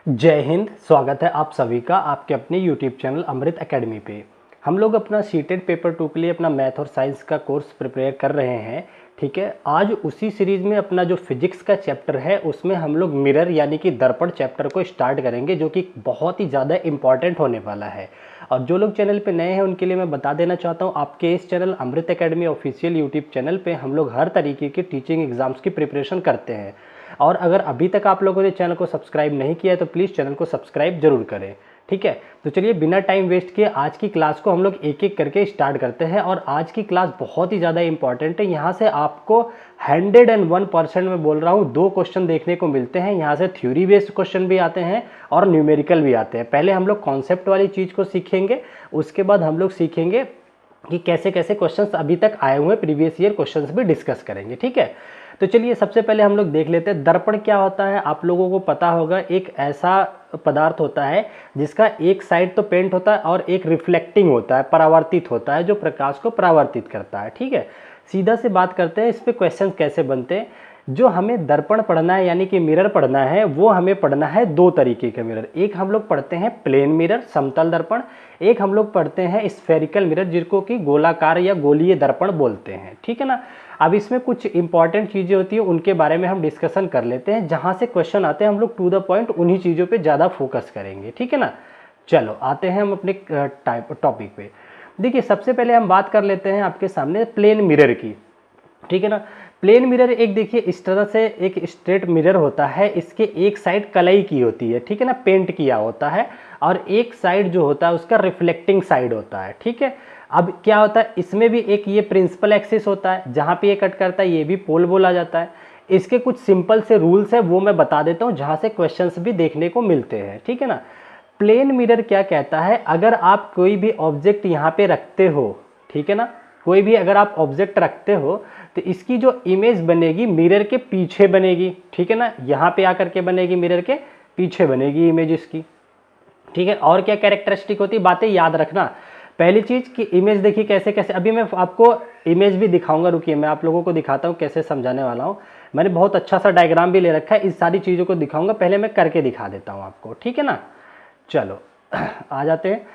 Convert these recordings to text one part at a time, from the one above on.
जय हिंद। स्वागत है आप सभी का आपके अपने YouTube चैनल अमृत एकेडमी पे। हम लोग अपना सीटेड पेपर 2 के लिए अपना मैथ और साइंस का कोर्स प्रिपेयर कर रहे हैं। ठीक है, आज उसी सीरीज़ में अपना जो फिजिक्स का चैप्टर है उसमें हम लोग मिरर यानी कि दर्पण चैप्टर को स्टार्ट करेंगे, जो कि बहुत ही ज़्यादा इंपॉर्टेंट होने वाला है। और जो लोग चैनल पे नए हैं उनके लिए मैं बता देना चाहता हूँ, आपके इस चैनल अमृत एकेडमी ऑफिशियल यूट्यूब चैनल पे हम लोग हर तरीके के टीचिंग एग्जाम्स की प्रिपरेशन करते हैं। और अगर अभी तक आप लोगों ने चैनल को सब्सक्राइब नहीं किया है तो प्लीज़ चैनल को सब्सक्राइब जरूर करें। ठीक है, तो चलिए बिना टाइम वेस्ट किए आज की क्लास को हम लोग एक एक करके स्टार्ट करते हैं। और आज की क्लास बहुत ही ज़्यादा इंपॉर्टेंट है। यहाँ से आपको 101% में बोल रहा हूँ 2 क्वेश्चन देखने को मिलते हैं। यहाँ से थ्योरी बेस्ड क्वेश्चन भी आते हैं और न्यूमेरिकल भी आते हैं। पहले हम लोग कॉन्सेप्ट वाली चीज़ को सीखेंगे, उसके बाद हम लोग सीखेंगे कि कैसे कैसे क्वेश्चंस अभी तक आए हुए प्रीवियस ईयर क्वेश्चंस भी डिस्कस करेंगे। ठीक है, तो चलिए सबसे पहले हम लोग देख लेते हैं दर्पण क्या होता है। आप लोगों को पता होगा, एक ऐसा पदार्थ होता है जिसका एक साइड तो पेंट होता है और एक रिफ्लेक्टिंग होता है, परावर्तित होता है, जो प्रकाश को परावर्तित करता है। ठीक है, सीधा से बात करते हैं इस पे क्वेश्चन कैसे बनते हैं। जो हमें दर्पण पढ़ना है यानी कि मिरर पढ़ना है, वो हमें पढ़ना है 2 तरीके के मिरर। एक हम लोग पढ़ते हैं प्लेन मिरर, समतल दर्पण। एक हम लोग पढ़ते हैं स्फेरिकल मिरर, जिसको कि गोलाकार या गोलीय दर्पण बोलते हैं। ठीक है ना। अब इसमें कुछ इंपॉर्टेंट चीज़ें होती है, उनके बारे में हम डिस्कशन कर लेते हैं। जहाँ से क्वेश्चन आते हैं हम लोग टू द पॉइंट उन्हीं चीज़ों पे ज़्यादा फोकस करेंगे। ठीक है ना। चलो आते हैं हम अपने टॉपिक पे। देखिए सबसे पहले हम बात कर लेते हैं आपके सामने प्लेन मिरर की। ठीक है ना। प्लेन मिरर एक देखिए इस तरह से एक स्ट्रेट मिरर होता है। इसके एक साइड कलई की होती है, ठीक है ना, पेंट किया होता है, और एक साइड जो होता है उसका रिफ्लेक्टिंग साइड होता है। ठीक है, अब क्या होता है, इसमें भी एक ये प्रिंसिपल एक्सिस होता है, जहाँ पे ये कट करता है ये भी पोल बोला जाता है। इसके कुछ सिंपल से रूल्स है, वो मैं बता देता हूँ, जहाँ से क्वेश्चंस भी देखने को मिलते हैं। ठीक है ना। प्लेन मिरर क्या कहता है, अगर आप कोई भी ऑब्जेक्ट यहाँ पे रखते हो, ठीक है ना, कोई भी अगर आप ऑब्जेक्ट रखते हो तो इसकी जो इमेज बनेगी मिरर के पीछे बनेगी। ठीक है ना, यहाँ पे आकर के बनेगी, मिरर के पीछे बनेगी इमेज इसकी। ठीक है, और क्या कैरेक्टरिस्टिक होती है, बातें याद रखना। पहली चीज कि इमेज देखिए कैसे कैसे, अभी मैं आपको इमेज भी दिखाऊंगा, रुकिए मैं आप लोगों को दिखाता हूँ कैसे समझाने वाला हूँ। मैंने बहुत अच्छा सा डायग्राम भी ले रखा है, इस सारी चीज़ों को दिखाऊंगा, पहले मैं करके दिखा देता हूँ आपको। ठीक है ना, चलो आ जाते हैं।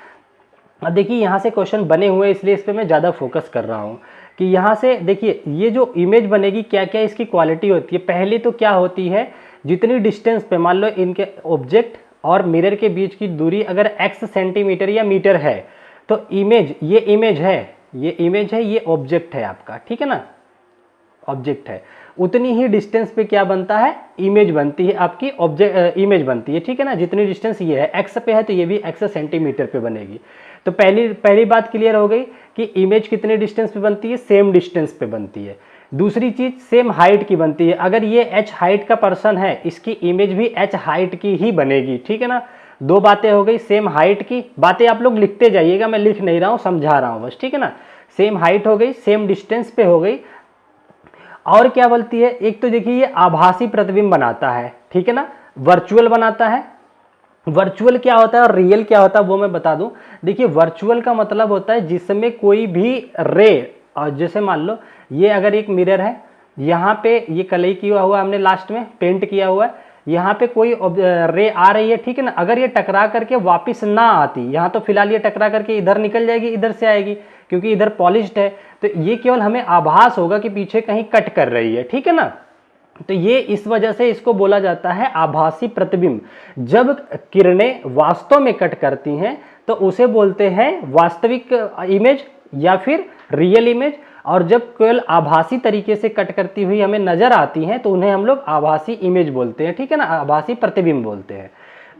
अब देखिए यहाँ से क्वेश्चन बने हुए हैं, इसलिए इस पर मैं ज़्यादा फोकस कर रहा हूँ कि यहाँ से देखिए ये जो इमेज बनेगी क्या क्या इसकी क्वालिटी होती है। पहली तो क्या होती है, जितनी डिस्टेंस पे, मान लो इनके ऑब्जेक्ट और मिरर के बीच की दूरी अगर x सेंटीमीटर या मीटर है, तो इमेज, ये इमेज है, ये इमेज है, ये ऑब्जेक्ट है आपका। ठीक है ना, ऑब्जेक्ट है, उतनी ही डिस्टेंस पे क्या बनता है, इमेज बनती है आपकी, ऑब्जेक्ट इमेज बनती है। ठीक है ना, जितनी डिस्टेंस ये है x पे है तो ये भी x सेंटीमीटर पे बनेगी। तो पहली बात क्लियर हो गई कि इमेज कितने डिस्टेंस पे बनती है, सेम डिस्टेंस पे बनती है। दूसरी चीज सेम हाइट की बनती है। अगर ये h हाइट का पर्सन है, इसकी इमेज भी h हाइट की ही बनेगी। ठीक है ना, 2 बातें हो गई, सेम हाइट की। बातें आप लोग लिखते जाइएगा, मैं लिख नहीं रहा हूँ, समझा रहा हूँ बस। ठीक है ना, सेम हाइट हो गई, सेम डिस्टेंस पे हो गई। और क्या बोलती है, एक तो देखिए ये आभासी प्रतिबिंब बनाता है, ठीक है ना, वर्चुअल बनाता है। वर्चुअल क्या होता है और रियल क्या होता है वो मैं बता दूं। देखिए वर्चुअल का मतलब होता है जिसमें कोई भी रे, और जैसे मान लो ये अगर एक मिरर है, यहाँ पे ये कलई किया हुआ हमने, लास्ट में पेंट किया हुआ है, यहाँ पे कोई रे आ रही है, ठीक है ना, अगर ये टकरा करके वापस ना आती, यहाँ तो फिलहाल ये टकरा करके इधर निकल जाएगी, इधर से आएगी क्योंकि इधर पॉलिश्ड है, तो ये केवल हमें आभास होगा कि पीछे कहीं कट कर रही है। ठीक है ना, तो ये इस वजह से इसको बोला जाता है आभासी प्रतिबिंब। जब किरणें वास्तव में कट करती हैं तो उसे बोलते हैं वास्तविक इमेज या फिर रियल इमेज, और जब केवल आभासी तरीके से कट करती हुई हमें नजर आती हैं तो उन्हें हम लोग आभासी इमेज बोलते हैं। ठीक है ना, आभासी प्रतिबिंब बोलते हैं।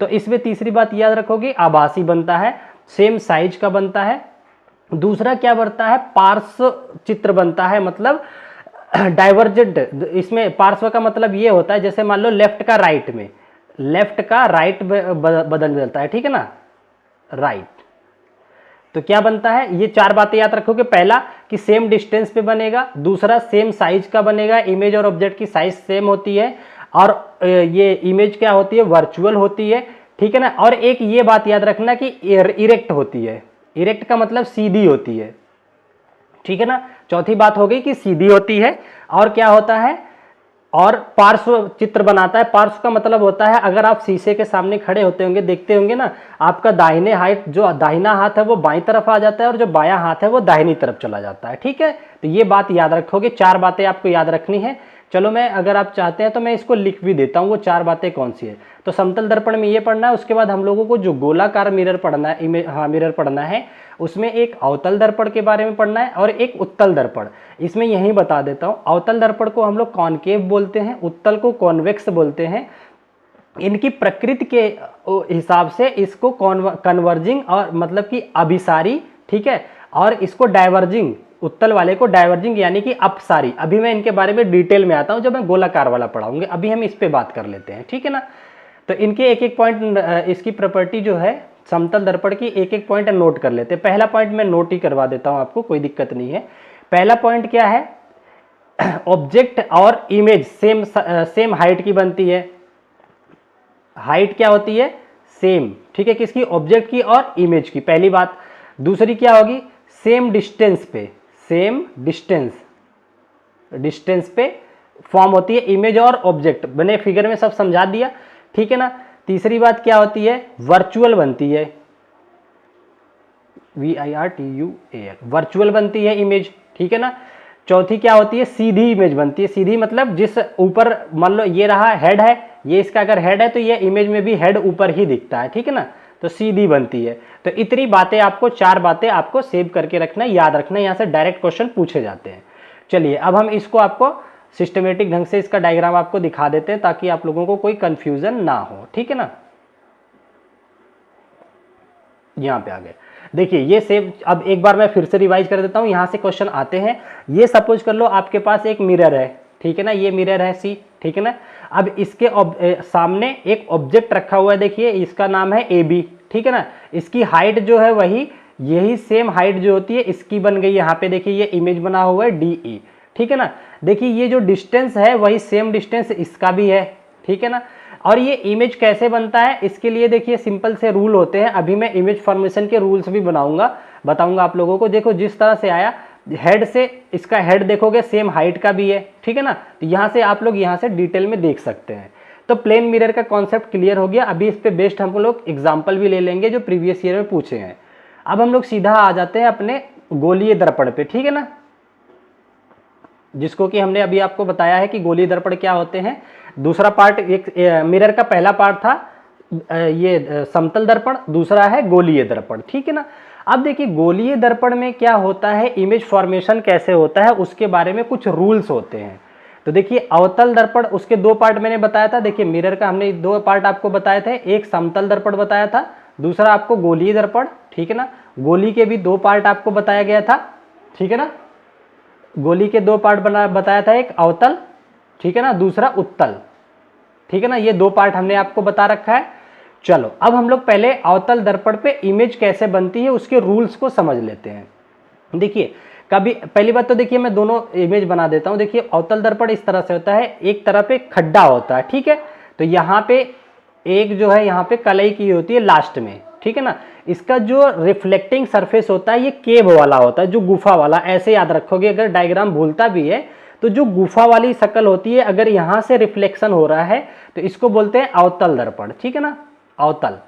तो इसमें तीसरी बात याद रखोगे, आभासी बनता है, सेम साइज का बनता है। दूसरा क्या बनता है, पार्श्व चित्र बनता है, मतलब डाइवर्जेंट। इसमें पार्श्व का मतलब ये होता है, जैसे मान लो लेफ्ट का राइट में, लेफ्ट का राइट बदल जाता है। ठीक है ना, राइट। तो क्या बनता है, ये 4 बातें याद रखोगे। पहला कि सेम डिस्टेंस पे बनेगा, दूसरा सेम साइज का बनेगा, इमेज और ऑब्जेक्ट की साइज सेम होती है, और ये इमेज क्या होती है, वर्चुअल होती है। ठीक है ना, और एक ये बात याद रखना कि इरेक्ट होती है। इरेक्ट का मतलब सीधी होती है। ठीक है ना, चौथी बात हो गई कि सीधी होती है। और क्या होता है, और पार्श्व चित्र बनाता है। पार्श्व का मतलब होता है अगर आप शीशे के सामने खड़े होते होंगे, देखते होंगे ना, आपका दाहिने हाथ, जो दाहिना हाथ है वो बाईं तरफ आ जाता है और जो बायां हाथ है वो दाहिनी तरफ चला जाता है। ठीक है, तो ये बात याद रखोगे, 4 बातें आपको याद रखनी है। चलो मैं, अगर आप चाहते हैं तो मैं इसको लिख भी देता हूँ वो 4 बातें कौन सी है। तो समतल दर्पण में ये पढ़ना है। उसके बाद हम लोगों को जो गोलाकार मिरर पढ़ना है, मिरर पढ़ना है, उसमें एक अवतल दर्पण के बारे में पढ़ना है और एक उत्तल दर्पण। इसमें यही बता देता हूँ, अवतल दर्पण को हम लोग कॉनकेव बोलते हैं, उत्तल को कॉन्वेक्स बोलते हैं। इनकी प्रकृति के हिसाब से इसको कन्वर्जिंग और मतलब कि अभिसारी, ठीक है, और इसको डाइवर्जिंग, उत्तल वाले को डाइवर्जिंग यानी कि अपसारी। अभी मैं इनके बारे में डिटेल में आता हूं जब मैं गोलाकार वाला पढ़ाऊंगी, अभी हम इस पे बात कर लेते हैं। ठीक है ना, तो इनके एक एक पॉइंट, इसकी प्रॉपर्टी जो है समतल दर्पण की, एक एक पॉइंट नोट कर लेते हैं। पहला पॉइंट मैं नोट ही करवा देता हूं आपको, कोई दिक्कत नहीं है। पहला पॉइंट क्या है, ऑब्जेक्ट और इमेज सेम हाइट की बनती है। हाइट क्या होती है, सेम, ठीक है, किसकी, ऑब्जेक्ट की और इमेज की, पहली बात। दूसरी क्या होगी, सेम डिस्टेंस पे, सेम डिस्टेंस पे फॉर्म होती है इमेज और ऑब्जेक्ट। मैंने फिगर में सब समझा दिया, ठीक है ना। तीसरी बात क्या होती है, वर्चुअल बनती है, VIRTUAL, वर्चुअल बनती है इमेज, ठीक है ना। चौथी क्या होती है, सीधी इमेज बनती है। सीधी मतलब जिस ऊपर, मान लो ये रहा हेड है, ये इसका अगर हेड है तो ये इमेज में भी हेड ऊपर ही दिखता है, ठीक है ना, तो सीधी बनती है। तो इतनी बातें आपको, 4 बातें आपको सेव करके रखना है, याद रखना है, यहाँ से डायरेक्ट क्वेश्चन पूछे जाते हैं। चलिए अब हम इसको आपको सिस्टमेटिक ढंग से इसका डायग्राम आपको दिखा देते हैं ताकि आप लोगों को कोई कंफ्यूजन ना हो, ठीक है ना। यहाँ पे आ गए, देखिए ये सेव। अब एक बार मैं फिर से रिवाइज कर देता हूँ, यहाँ से क्वेश्चन आते हैं। ये सपोज कर लो आपके पास एक मिरर है, ठीक है ना, ये मिरर है सी, ठीक है ना। अब इसके सामने एक ऑब्जेक्ट रखा हुआ है, देखिए इसका नाम है AB, ठीक है ना। इसकी हाइट जो है वही, यही सेम हाइट जो होती है इसकी बन गई। यहाँ पे देखिए ये इमेज बना हुआ है DE, ठीक है ना। देखिए ये जो डिस्टेंस है वही सेम डिस्टेंस इसका भी है, ठीक है ना। और ये इमेज कैसे बनता है, इसके लिए देखिए सिंपल से रूल होते हैं। अभी मैं इमेज फॉर्मेशन के रूल्स भी बताऊंगा आप लोगों को। देखो जिस तरह से आया, हेड से, इसका हेड देखोगे सेम हाइट का भी है, ठीक है ना। तो यहाँ से आप लोग यहाँ से डिटेल में देख सकते हैं। तो प्लेन मिरर का कॉन्सेप्ट क्लियर हो गया। अभी इस पे बेस्ड हम लोग एग्जाम्पल भी ले लेंगे जो प्रीवियस ईयर में पूछे हैं। अब हम लोग सीधा आ जाते हैं अपने गोलीय दर्पण पे, ठीक है ना, जिसको कि हमने अभी आपको बताया है कि गोलीय दर्पण क्या होते हैं। दूसरा पार्ट, एक मिरर का पहला पार्ट था ये समतल दर्पण, दूसरा है गोलीय दर्पण, ठीक है ना। अब देखिए गोलीय दर्पण में क्या होता है, इमेज फॉर्मेशन कैसे होता है, उसके बारे में कुछ रूल्स होते हैं। तो देखिए अवतल दर्पण, उसके 2 पार्ट मैंने बताया था। देखिए मिरर का हमने 2 पार्ट आपको बताए थे, एक समतल दर्पण बताया था, दूसरा आपको गोलीय दर्पण, ठीक है ना। गोली के भी 2 पार्ट आपको बताया गया था, ठीक है ना। गोली के 2 पार्ट बताया था, एक अवतल, ठीक है ना, दूसरा उत्तल, ठीक है ना। ये 2 पार्ट हमने आपको बता रखा है। चलो अब हम लोग पहले अवतल दर्पण पे इमेज कैसे बनती है उसके रूल्स को समझ लेते हैं। देखिए कभी, पहली बात तो देखिए मैं दोनों इमेज बना देता हूं। देखिए अवतल दर्पण इस तरह से होता है, एक तरफ एक खड्डा होता है, ठीक है। तो यहाँ पे एक जो है, यहाँ पे कलई की होती है लास्ट में, ठीक है ना। इसका जो रिफ्लेक्टिंग सरफेस होता है ये केव वाला होता है, जो गुफा वाला, ऐसे याद रखोगे। अगर डायग्राम भूलता भी है तो जो गुफा वाली शक्ल होती है, अगर यहाँ से रिफ्लेक्शन हो रहा है तो इसको बोलते हैं अवतल दर्पण, ठीक है ना, अवतल।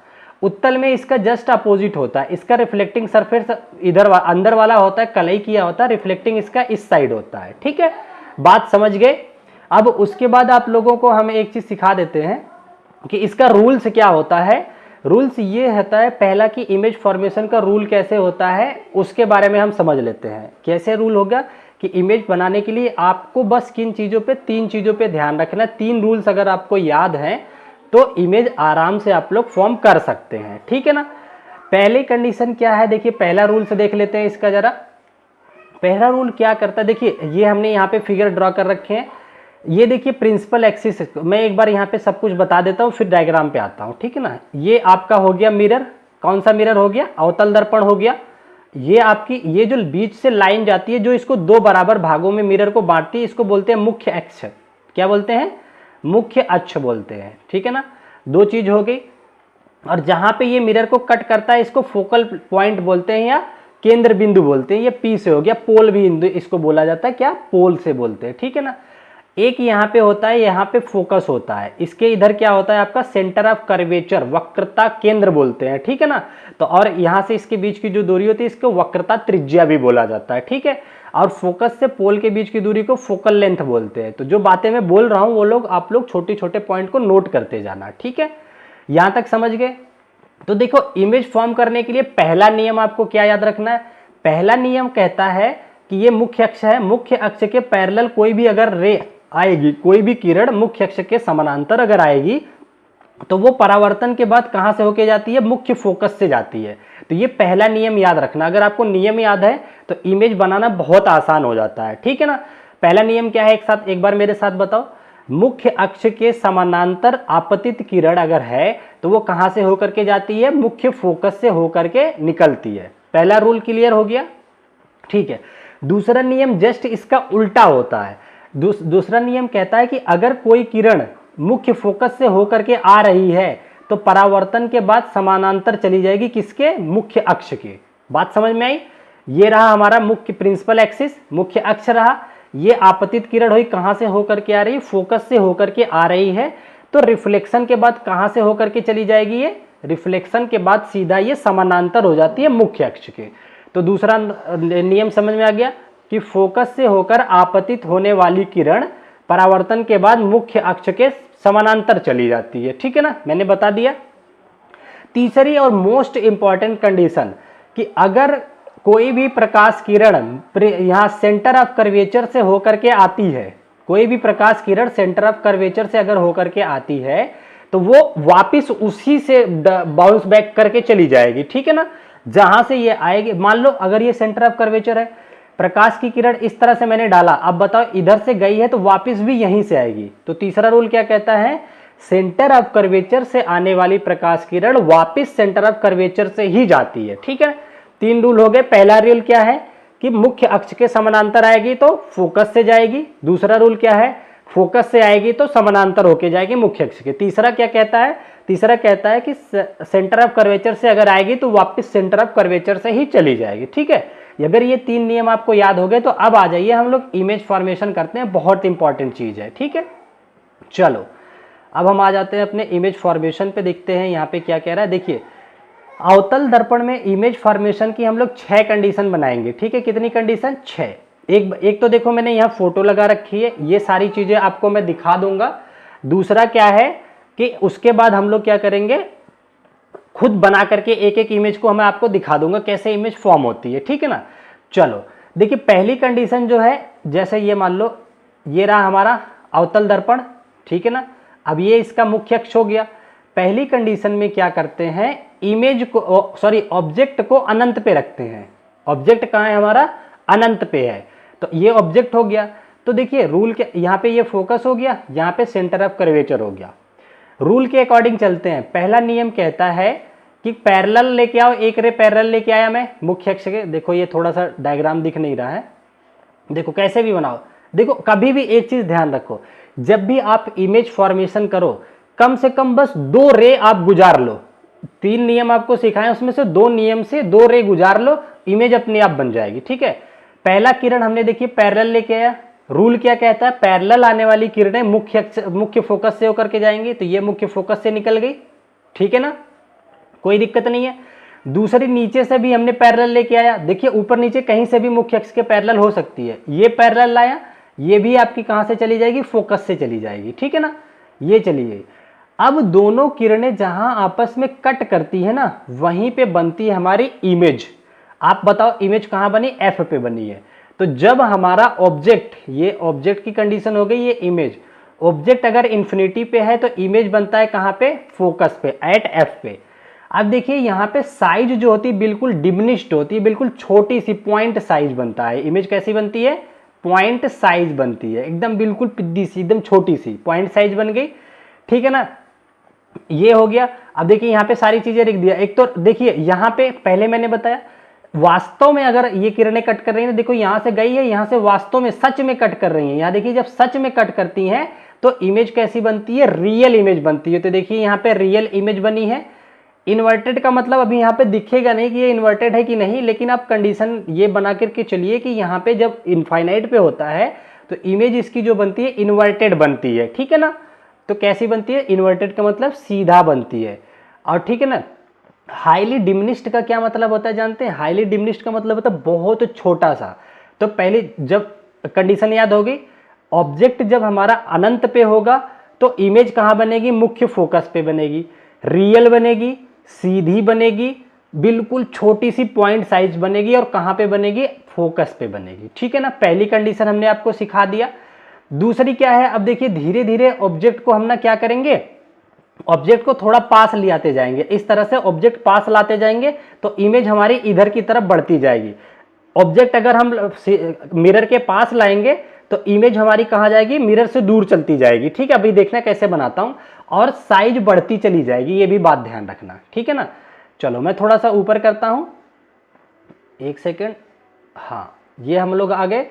उत्तल में इसका जस्ट अपोजिट होता है, इसका रिफ्लेक्टिंग सरफेस इधर अंदर वाला होता है, कलई किया होता है, रिफ्लेक्टिंग इसका इस साइड होता है, ठीक है। बात समझ गए। अब उसके बाद आप लोगों को हम एक चीज सिखा देते हैं कि इसका रूल्स क्या होता है। रूल्स ये होता है, पहला कि इमेज फॉर्मेशन का रूल कैसे होता है उसके बारे में हम समझ लेते हैं। कैसे रूल होगा कि इमेज बनाने के लिए आपको बस किन चीज़ों पे, 3 चीज़ों पे ध्यान रखना। 3 रूल्स अगर आपको याद हैं तो इमेज आराम से आप लोग फॉर्म कर सकते हैं, ठीक है ना। पहली कंडीशन क्या है, देखिए पहला रूल से देख लेते हैं इसका जरा। पहला रूल क्या करता है, देखिए ये हमने यहाँ पे फिगर ड्रॉ कर रखे हैं। ये देखिए प्रिंसिपल एक्सिस, मैं एक बार यहाँ पे सब कुछ बता देता हूँ फिर डायग्राम पे आता हूँ, ठीक है ना। ये आपका हो गया मिरर, कौन सा मिरर हो गया, अवतल दर्पण हो गया। ये आपकी, ये जो बीच से लाइन जाती है जो इसको 2 बराबर भागों में मिरर को बांटती है, इसको बोलते हैं मुख्य अक्ष। क्या बोलते हैं, मुख्य अक्ष बोलते हैं, ठीक है ना। 2 चीज हो गई। और जहां पे ये मिरर को कट करता है इसको फोकल पॉइंट बोलते हैं या केंद्र बिंदु बोलते हैं। ये P से हो गया, पोल भी इसको बोला जाता है, क्या, पोल से बोलते हैं, ठीक है ना। एक यहाँ पे होता है, यहाँ पे फोकस होता है, इसके इधर क्या होता है आपका सेंटर ऑफ कर्वेचर, वक्रता केंद्र बोलते हैं, ठीक है ना। तो और यहाँ से इसके बीच की जो दूरी होती है इसको वक्रता त्रिज्या भी बोला जाता है, ठीक है। और फोकस से पोल के बीच की दूरी को फोकल लेंथ बोलते हैं। तो जो बातें मैं बोल रहा हूँ वो लोग आप लोग छोटे छोटे पॉइंट को नोट करते जाना, ठीक है। यहाँ तक समझ गए। तो देखो इमेज फॉर्म करने के लिए पहला नियम आपको क्या याद रखना है। पहला नियम कहता है कि ये मुख्य अक्ष है, मुख्य अक्ष के पैरेलल कोई भी अगर रे आएगी, कोई भी किरण मुख्य अक्ष के समानांतर अगर आएगी तो वो परावर्तन के बाद कहां से होके जाती है, मुख्य फोकस से जाती है। तो ये पहला नियम याद रखना। अगर आपको नियम याद है तो इमेज बनाना बहुत आसान हो जाता है, ठीक है ना। पहला नियम क्या है, एक बार मेरे साथ बताओ। मुख्य अक्ष के समानांतर आपतित किरण अगर है तो वो कहां से होकर के जाती है, मुख्य फोकस से होकर के निकलती है। पहला रूल क्लियर हो गया, ठीक है। दूसरा नियम जस्ट इसका उल्टा होता है। दूसरा नियम कहता है कि अगर कोई किरण मुख्य फोकस से होकर के आ रही है तो परावर्तन के बाद समानांतर चली जाएगी किसके, मुख्य अक्ष के। बात समझ में आई। ये रहा हमारा मुख्य प्रिंसिपल एक्सिस, मुख्य अक्ष रहा। ये आपतित किरण हुई कहां से होकर के आ रही, फोकस से होकर के आ रही है। तो रिफ्लेक्शन के बाद कहां से होकर के चली जाएगी, ये रिफ्लेक्शन के बाद सीधा ये समानांतर हो जाती है मुख्य अक्ष के। तो दूसरा नियम समझ में आ गया कि फोकस से होकर आपतित होने वाली किरण परावर्तन के बाद मुख्य अक्ष के समानांतर चली जाती है, ठीक है ना, मैंने बता दिया। तीसरी और मोस्ट इंपॉर्टेंट कंडीशन कि अगर कोई भी प्रकाश किरण यहाँ सेंटर ऑफ कर्वेचर से होकर के आती है, कोई भी प्रकाश किरण सेंटर ऑफ कर्वेचर से अगर होकर के आती है तो वो वापिस उसी से बाउंस बैक करके चली जाएगी, ठीक है ना। जहां से ये आएगी, मान लो अगर ये सेंटर ऑफ कर्वेचर है, प्रकाश की किरण इस तरह से मैंने डाला, अब बताओ इधर से गई है तो वापस भी यहीं से आएगी। तो तीसरा रूल क्या कहता है, सेंटर ऑफ कर्वेचर से आने वाली प्रकाश किरण वापस सेंटर ऑफ कर्वेचर से ही जाती है, ठीक है। 3 रूल हो गए। पहला रूल क्या है कि मुख्य अक्ष के समानांतर आएगी तो फोकस से जाएगी। दूसरा रूल क्या है, फोकस से आएगी तो समानांतर होके जाएगी मुख्य अक्ष के। तीसरा क्या कहता है, तीसरा कहता है कि सेंटर ऑफ कर्वेचर से अगर आएगी तो वापस सेंटर ऑफ कर्वेचर से ही चली जाएगी, ठीक है। अगर ये 3 नियम आपको याद हो गए तो अब आ जाइए हम लोग इमेज फॉर्मेशन करते हैं, बहुत इंपॉर्टेंट चीज है, ठीक है। चलो अब हम आ जाते हैं अपने इमेज फॉर्मेशन पे, देखते हैं यहाँ पे क्या कह रहा है। देखिए अवतल दर्पण में इमेज फॉर्मेशन की हम लोग 6 कंडीशन बनाएंगे, ठीक है। कितनी कंडीशन, 6। एक तो देखो मैंने यहाँ फोटो लगा रखी है, ये सारी चीजें आपको मैं दिखा दूंगा। दूसरा क्या है कि उसके बाद हम लोग क्या करेंगे, खुद बना करके एक एक इमेज को मैं आपको दिखा दूंगा कैसे इमेज फॉर्म होती है, ठीक है ना। चलो देखिए पहली कंडीशन जो है, जैसे ये मान लो ये रहा हमारा अवतल दर्पण, ठीक है ना। अब ये इसका मुख्य अक्ष हो गया। पहली कंडीशन में क्या करते हैं, इमेज को ऑब्जेक्ट को अनंत पे रखते हैं। ऑब्जेक्ट कहाँ है हमारा, अनंत पे है, तो ये ऑब्जेक्ट हो गया। तो देखिए रूल के यहाँ पे ये फोकस हो गया, यहाँ पे सेंटर ऑफ कर्वेचर हो गया। रूल के अकॉर्डिंग चलते हैं। पहला नियम कहता है कि पैरेलल लेके आओ, एक रे पैरेलल लेके आया मैं मुख्य अक्ष के। देखो ये थोड़ा सा डायग्राम दिख नहीं रहा है, देखो कैसे भी बनाओ। देखो कभी भी एक चीज ध्यान रखो, जब भी आप इमेज फॉर्मेशन करो कम से कम बस 2 रे आप गुजार लो। 3 नियम आपको सिखाए, उसमें से 2 नियम से 2 रे गुजार लो, इमेज अपने आप बन जाएगी, ठीक है। पहला किरण हमने देखिए पैरेलल लेके आया। रूल क्या कहता है, पैरेलल आने वाली किरणें मुख्य फोकस से होकर के जाएंगी, तो ये मुख्य फोकस से निकल गई, ठीक है ना, कोई दिक्कत नहीं है। दूसरी नीचे से भी हमने पैरेलल लेके आया, देखिए ऊपर नीचे कहीं से भी मुख्य अक्ष के पैरेलल हो सकती है। ये पैरेलल लाया, ये भी आपकी कहां से चली जाएगी, फोकस से चली जाएगी, ठीक है ना, ये चली गई। अब दोनों किरणें जहां आपस में कट करती है ना, वहीं पे बनती है हमारी इमेज। आप बताओ इमेज कहां बनी, एफ पे बनी है। तो जब हमारा ऑब्जेक्ट, ये ऑब्जेक्ट की कंडीशन हो गई, ये इमेज, ऑब्जेक्ट अगर इन्फिनिटी पे है तो इमेज बनता है कहां पे, फोकस पे, एट एफ पे। अब देखिए यहाँ पे साइज जो होती है बिल्कुल डिमिनिश्ड होती है, बिल्कुल छोटी सी पॉइंट साइज बनता है। इमेज कैसी बनती है, पॉइंट साइज बनती है, एकदम बिल्कुल पिद्दी सी, एकदम छोटी सी पॉइंट साइज बन गई, ठीक है ना। ये हो गया। अब देखिए यहाँ पे सारी चीजें लिख दिया। एक तो देखिए यहाँ पे पहले मैंने बताया वास्तव में अगर ये किरणें कट कर रही है, देखो यहां से गई है, यहां से वास्तव में सच में कट कर रही है। यहाँ देखिए जब सच में कट करती हैं तो इमेज कैसी बनती है, रियल इमेज बनती है। तो देखिए यहाँ पे रियल इमेज बनी है। इन्वर्टेड का मतलब अभी यहाँ पे दिखेगा नहीं कि ये इन्वर्टेड है कि नहीं, लेकिन आप कंडीशन ये बना करके चलिए कि यहाँ पे जब इनफाइनाइट पे होता है तो इमेज इसकी जो बनती है इन्वर्टेड बनती है, ठीक है ना। तो कैसी बनती है, इन्वर्टेड का मतलब सीधा बनती है। और ठीक है ना, हाईली डिमिनिश्ड का क्या मतलब होता है जानते हैं, हाईली डिमिनिश्ड का मतलब होता है बहुत छोटा सा। तो पहले जब कंडीशन याद होगी, ऑब्जेक्ट जब हमारा अनंत पे होगा तो इमेज कहाँ बनेगी, मुख्य फोकस पे बनेगी, रियल बनेगी, सीधी बनेगी, बिल्कुल छोटी सी पॉइंट साइज बनेगी, और कहाँ पे बनेगी, फोकस पे बनेगी, ठीक है ना। पहली कंडीशन हमने आपको सिखा दिया। दूसरी क्या है, अब देखिए धीरे धीरे ऑब्जेक्ट को हम ना क्या करेंगे, ऑब्जेक्ट को थोड़ा पास ले आते जाएंगे। इस तरह से ऑब्जेक्ट पास लाते जाएंगे तो इमेज हमारी इधर की तरफ बढ़ती जाएगी। ऑब्जेक्ट अगर हम मिरर के पास लाएंगे तो इमेज हमारी कहां जाएगी, मिरर से दूर चलती जाएगी, ठीक है। अभी देखना कैसे बनाता हूं, और साइज बढ़ती चली जाएगी, ये भी बात ध्यान रखना, ठीक है ना। चलो मैं थोड़ा सा ऊपर करता हूं, एक सेकेंड। हाँ, ये हम लोग आ गए।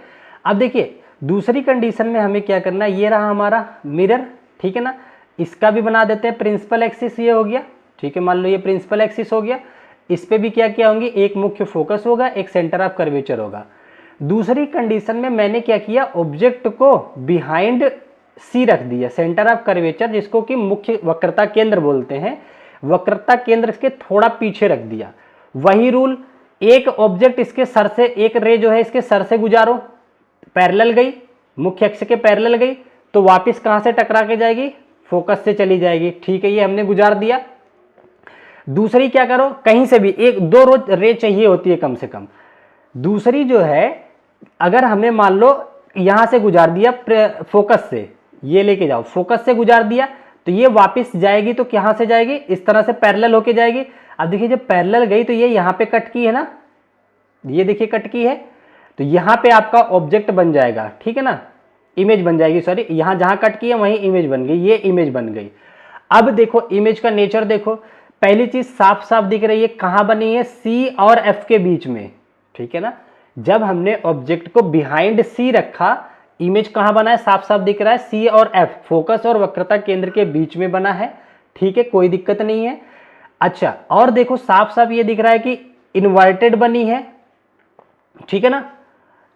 अब देखिए दूसरी कंडीशन में हमें क्या करना है, ये रहा हमारा मिरर, ठीक है ना। इसका भी बना देते हैं प्रिंसिपल एक्सिस, ये हो गया, ठीक है। मान लो ये प्रिंसिपल एक्सिस हो गया। इस पे भी क्या क्या होंगी, एक मुख्य फोकस होगा, एक सेंटर ऑफ कर्वेचर होगा। दूसरी कंडीशन में मैंने क्या किया, ऑब्जेक्ट को बिहाइंड सी रख दिया, सेंटर ऑफ कर्वेचर, जिसको कि मुख्य वक्रता केंद्र बोलते हैं, वक्रता केंद्र इसके थोड़ा पीछे रख दिया। वही रूल, एक ऑब्जेक्ट इसके सर से, एक रे जो है इसके सर से गुजारो, पैरेलल गई, मुख्य अक्ष के पैरेलल गई, तो वापस कहां से टकरा के जाएगी, फोकस से चली जाएगी, ठीक है। ये हमने गुजार दिया। दूसरी क्या करो, कहीं से भी एक दो रोज रे चाहिए होती है कम से कम। दूसरी जो है, अगर हमने मान लो यहां से गुजार दिया फोकस से, ये लेके जाओ, फोकस से गुजार दिया तो ये वापस जाएगी, तो कहां से जाएगी, इस तरह से पैरेलल होके जाएगी। अब देखिए जब पैरेलल गई तो ये यहां पे कट की है ना, ये देखिए कट की है, तो यहां पे आपका ऑब्जेक्ट बन जाएगा, ठीक है ना, इमेज बन जाएगी, सॉरी, यहां जहां कट की है वहीं इमेज बन गई, ये इमेज बन गई। अब देखो इमेज का नेचर देखो, पहली चीज साफ साफ दिख रही है, कहां बनी है, सी और एफ के बीच में, ठीक है ना। जब हमने ऑब्जेक्ट को बिहाइंड सी रखा, इमेज कहां बना है, साफ साफ दिख रहा है, सी और एफ, फोकस और वक्रता केंद्र के बीच में बना है, ठीक है, कोई दिक्कत नहीं है। अच्छा, और देखो साफ साफ ये दिख रहा है कि इन्वर्टेड बनी है, ठीक है ना।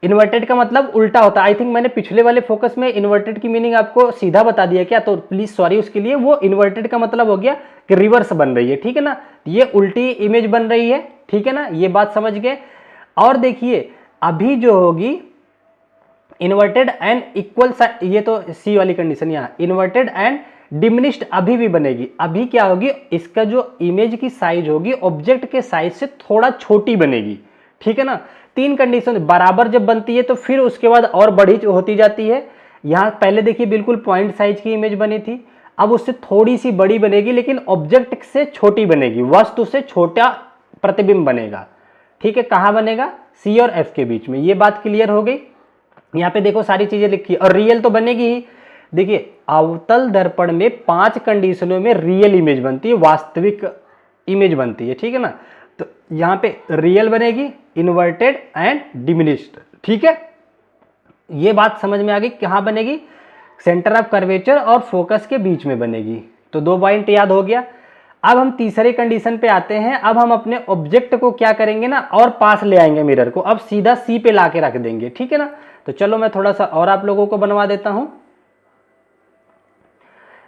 इन्वर्टेड का मतलब उल्टा होता है। आई थिंक मैंने पिछले वाले फोकस में इन्वर्टेड की मीनिंग आपको सीधा बता दिया क्या, तो प्लीज सॉरी उसके लिए। वो इन्वर्टेड का मतलब हो गया कि रिवर्स बन रही है, ठीक है ना, ये उल्टी इमेज बन रही है, ठीक है ना, ये बात समझ गए। और देखिए अभी जो होगी इन्वर्टेड एंड इक्वल, ये तो सी वाली कंडीशन, यहाँ इन्वर्टेड एंड डिमिनिश्ड अभी भी बनेगी। अभी क्या होगी, इसका जो इमेज की साइज होगी ऑब्जेक्ट के साइज से थोड़ा छोटी बनेगी, ठीक है ना। तीन कंडीशन बराबर जब बनती है तो फिर उसके बाद और बड़ी होती जाती है। यहां पहले देखिए बिल्कुल पॉइंट साइज की इमेज बनी थी, अब उससे थोड़ी सी बड़ी बनेगी, लेकिन ऑब्जेक्ट से छोटी बनेगी, वस्तु से छोटा प्रतिबिंब बनेगा, ठीक है। कहां बनेगा, सी और एफ के बीच में। ये बात क्लियर हो गई। यहाँ पे देखो सारी चीजें लिखी, और रियल तो बनेगी ही। देखिए अवतल दर्पण में 5 कंडीशनों में रियल इमेज बनती है, वास्तविक इमेज बनती है, ठीक है ना। तो यहाँ पे रियल बनेगी, इन्वर्टेड एंड डिमिनिश्ड, ठीक है। ये बात समझ में आ गई, कहां बनेगी, सेंटर ऑफ कर्वेचर और फोकस के बीच में बनेगी। तो 2 पॉइंट याद हो गया। अब हम तीसरे कंडीशन पे आते हैं। अब हम अपने ऑब्जेक्ट को क्या करेंगे ना, और पास ले आएंगे मिरर को, अब सीधा सी पे लाके रख देंगे, ठीक है ना। तो चलो मैं थोड़ा सा और आप लोगों को बनवा देता हूं।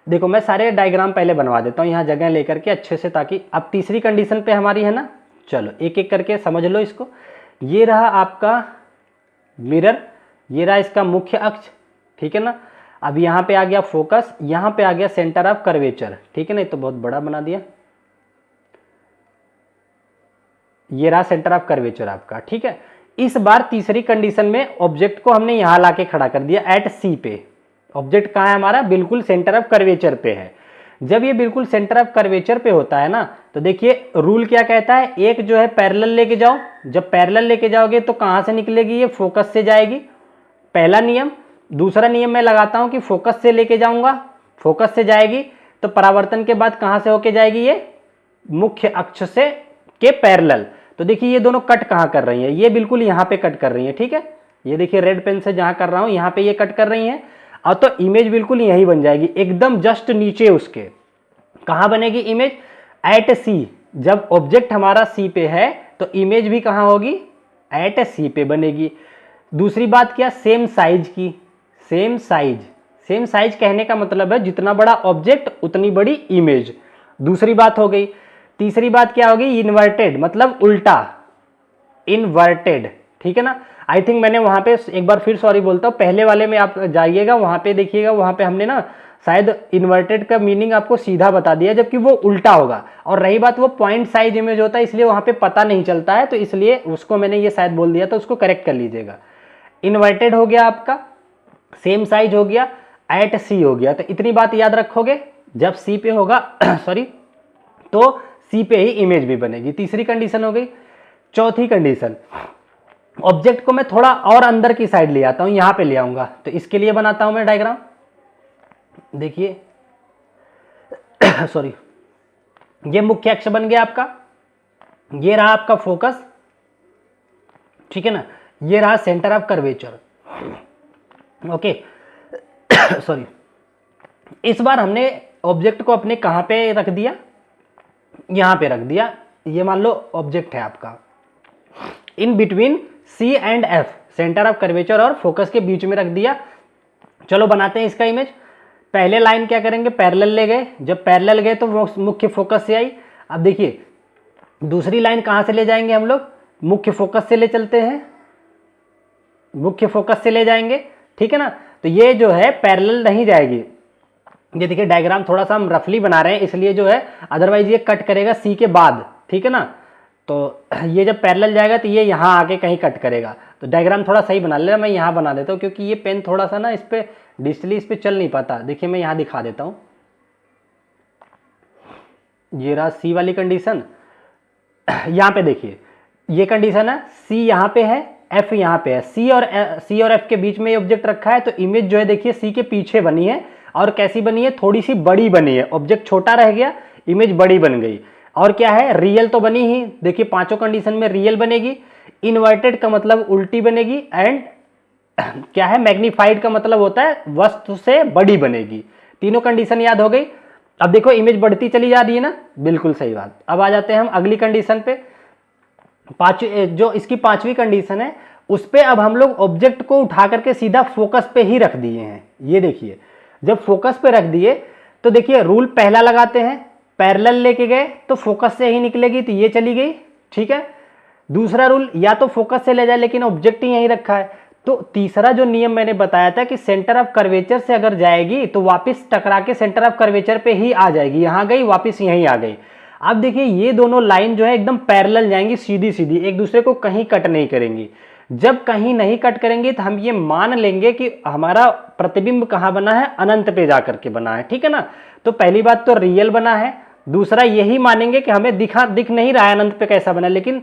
देखो मैं सारे डायग्राम पहले बनवा देता हूं यहां जगह लेकर के अच्छे से, ताकि अब तीसरी कंडीशन पे हमारी है ना। चलो एक एक करके समझ लो इसको। ये रहा आपका मिरर, ये रहा इसका मुख्य अक्ष, ठीक है ना। अब यहां पे आ गया फोकस, यहां पे आ गया सेंटर ऑफ कर्वेचर, ठीक है ना। ये तो बहुत बड़ा बना दिया, ये रहा सेंटर ऑफ कर्वेचर आपका, ठीक है। इस बार तीसरी कंडीशन में ऑब्जेक्ट को हमने यहां लाके खड़ा कर दिया एट सी पे। ऑब्जेक्ट कहां है हमारा, बिल्कुल सेंटर ऑफ कर्वेचर पे है। जब ये बिल्कुल सेंटर ऑफ कर्वेचर पे होता है ना, तो देखिए रूल क्या कहता है, एक जो है पैरेलल लेके जाओ। जब पैरेलल लेके जाओगे तो कहां से निकलेगी, ये फोकस से जाएगी, पहला नियम। दूसरा नियम मैं लगाता हूं कि फोकस से लेके जाऊंगा, फोकस से जाएगी तो परावर्तन के बाद कहां से होके जाएगी, ये मुख्य अक्ष से के पैरेलल। तो देखिए ये दोनों कट कहां कर रही है, ये बिल्कुल यहां पे कट कर रही है, ठीक है। ये देखिए रेड पेन से जहां कर रहा हूं यहां पे ये कट कर रही है, और तो इमेज बिल्कुल यही बन जाएगी, एकदम जस्ट नीचे उसके। कहां बनेगी इमेज, एट सी। जब ऑब्जेक्ट हमारा सी पे है तो इमेज भी कहां होगी, एट सी पे बनेगी। दूसरी बात क्या, सेम साइज की, सेम साइज। सेम साइज कहने का मतलब है जितना बड़ा ऑब्जेक्ट उतनी बड़ी इमेज। दूसरी बात हो गई। तीसरी बात क्या होगी, इन्वर्टेड मतलब उल्टा, इन्वर्टेड, ठीक है ना। आई थिंक मैंने वहां पे एक बार फिर सॉरी बोलता हूं, पहले वाले में आप जाइएगा, वहां पे देखिएगा, वहां पे हमने ना शायद इन्वर्टेड का मीनिंग आपको सीधा बता दिया, जबकि वो उल्टा होगा। और रही बात, वो पॉइंट साइज इमेज होता है, इसलिए वहां पे पता नहीं चलता है, तो इसलिए उसको मैंने ये शायद बोल दिया, तो उसको करेक्ट कर लीजिएगा। इन्वर्टेड हो गया आपका, सेम साइज हो गया, एट सी हो गया। तो इतनी बात याद रखोगे, जब सी पे होगा सॉरी, तो सी पे ही इमेज भी बनेगी। तीसरी कंडीशन हो गई। चौथी कंडीशन, ऑब्जेक्ट को मैं थोड़ा और अंदर की साइड ले आता हूं, यहां पे ले आऊंगा, तो इसके लिए बनाता हूं मैं डायग्राम। देखिए सॉरी, ये मुख्य अक्ष बन गया आपका, ये रहा आपका फोकस, ठीक है ना, ये रहा centre of curvature. Okay sorry, इस बार हमने ऑब्जेक्ट को अपने कहां पे रख दिया, यहां पे रख दिया। ये मान लो ऑब्जेक्ट है आपका, in between C and F, centre of curvature और फोकस के बीच में रख दिया। चलो बनाते हैं इसका इमेज। पहले लाइन क्या करेंगे, पैरेलल ले गए, जब पैरेलल गए तो वो मुख्य फोकस से आई। अब देखिए दूसरी लाइन कहां से ले जाएंगे हम लोग, मुख्य फोकस से ले चलते हैं, मुख्य फोकस से ले जाएंगे, ठीक है ना। तो ये जो है पैरेलल नहीं जाएगी। ये देखिए डायग्राम थोड़ा सा हम रफली बना रहे हैं इसलिए जो है, अदरवाइज ये कट करेगा सी के बाद, ठीक है ना। तो ये जब पैरेलल जाएगा तो ये यहाँ आके कहीं कट करेगा। तो डायग्राम थोड़ा सही बना लेना, मैं यहाँ बना देता हूँ, क्योंकि ये पेन थोड़ा सा ना इस पे डिजिटली इस पे चल नहीं पाता। देखिए मैं यहाँ दिखा देता हूँ, ये रहा सी वाली कंडीशन। यहाँ पे देखिए ये कंडीशन है, सी यहाँ पे है, एफ यहाँ पे है। सी और एफ के बीच में ये ऑब्जेक्ट रखा है, तो इमेज जो है देखिए सी के पीछे बनी है, और कैसी बनी है, थोड़ी सी बड़ी बनी है। ऑब्जेक्ट छोटा रह गया, इमेज बड़ी बन गई। और क्या है, रियल तो बनी ही, देखिए पांचों कंडीशन में रियल बनेगी। इन्वर्टेड का मतलब उल्टी बनेगी, एंड क्या है, मैग्नीफाइड का मतलब होता है वस्तु से बड़ी बनेगी। तीनों कंडीशन याद हो गई। अब देखो इमेज बढ़ती चली जा रही है ना, बिल्कुल सही बात। अब आ जाते हैं हम अगली कंडीशन पे, जो इसकी पांचवी कंडीशन है, उस पे अब हम लोग ऑब्जेक्ट को उठा करके सीधा फोकस पे ही रख दिए हैं। ये देखिए जब फोकस पे रख दिए तो देखिए रूल पहला लगाते हैं, पैरेलल लेके गए तो फोकस से ही निकलेगी, तो ये चली गई, ठीक है। दूसरा रूल, या तो फोकस से ले जाए लेकिन ऑब्जेक्ट ही यहीं रखा है। तो तीसरा जो नियम मैंने बताया था कि सेंटर ऑफ कर्वेचर से अगर जाएगी तो वापस टकरा के सेंटर ऑफ कर्वेचर पे ही आ जाएगी, यहां गई वापस यहीं आ गई। अब देखिए ये दोनों लाइन जो है एकदम पैरेलल जाएंगी, सीधी सीधी, एक दूसरे को कहीं कट नहीं करेंगी। जब कहीं नहीं कट करेंगे तो हम ये मान लेंगे कि हमारा प्रतिबिंब कहां बना है, अनंत पे जाकर के बना है, ठीक है ना। तो पहली बात तो रियल बना है। दूसरा यही मानेंगे कि हमें दिख नहीं रहा है अनंत पे कैसा बना, लेकिन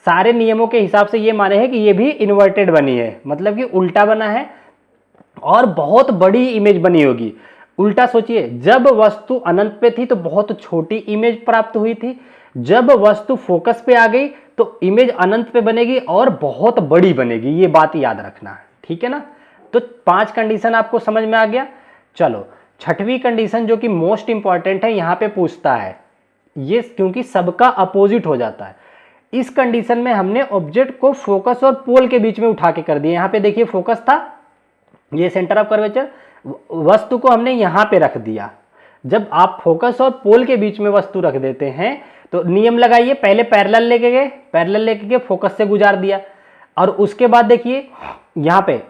सारे नियमों के हिसाब से ये माने हैं कि ये भी इन्वर्टेड बनी है, मतलब कि उल्टा बना है और बहुत बड़ी इमेज बनी होगी। उल्टा सोचिए, जब वस्तु अनंत पे थी तो बहुत छोटी इमेज प्राप्त हुई थी, जब वस्तु फोकस पे आ गई तो इमेज अनंत पे बनेगी और बहुत बड़ी बनेगी। ये बात याद रखना, ठीक है ना। तो 5 कंडीशन आपको समझ में आ गया। चलो छठवीं कंडीशन जो कि मोस्ट इंपॉर्टेंट है, यहां पे पूछता है ये, क्योंकि सबका अपोजिट हो जाता है। इस कंडीशन में हमने ऑब्जेक्ट को फोकस और पोल के बीच में उठा के कर दिया। यहां पे देखिए फोकस था, ये सेंटर ऑफ कर्वेचर, वस्तु को हमने यहां पे रख दिया। जब आप फोकस और पोल के बीच में वस्तु रख देते हैं तो नियम लगाइए, पहले पैरेलल लेके गए, पैरेलल लेके गए फोकस से गुजार दिया, और उसके बाद देखिए यहां पे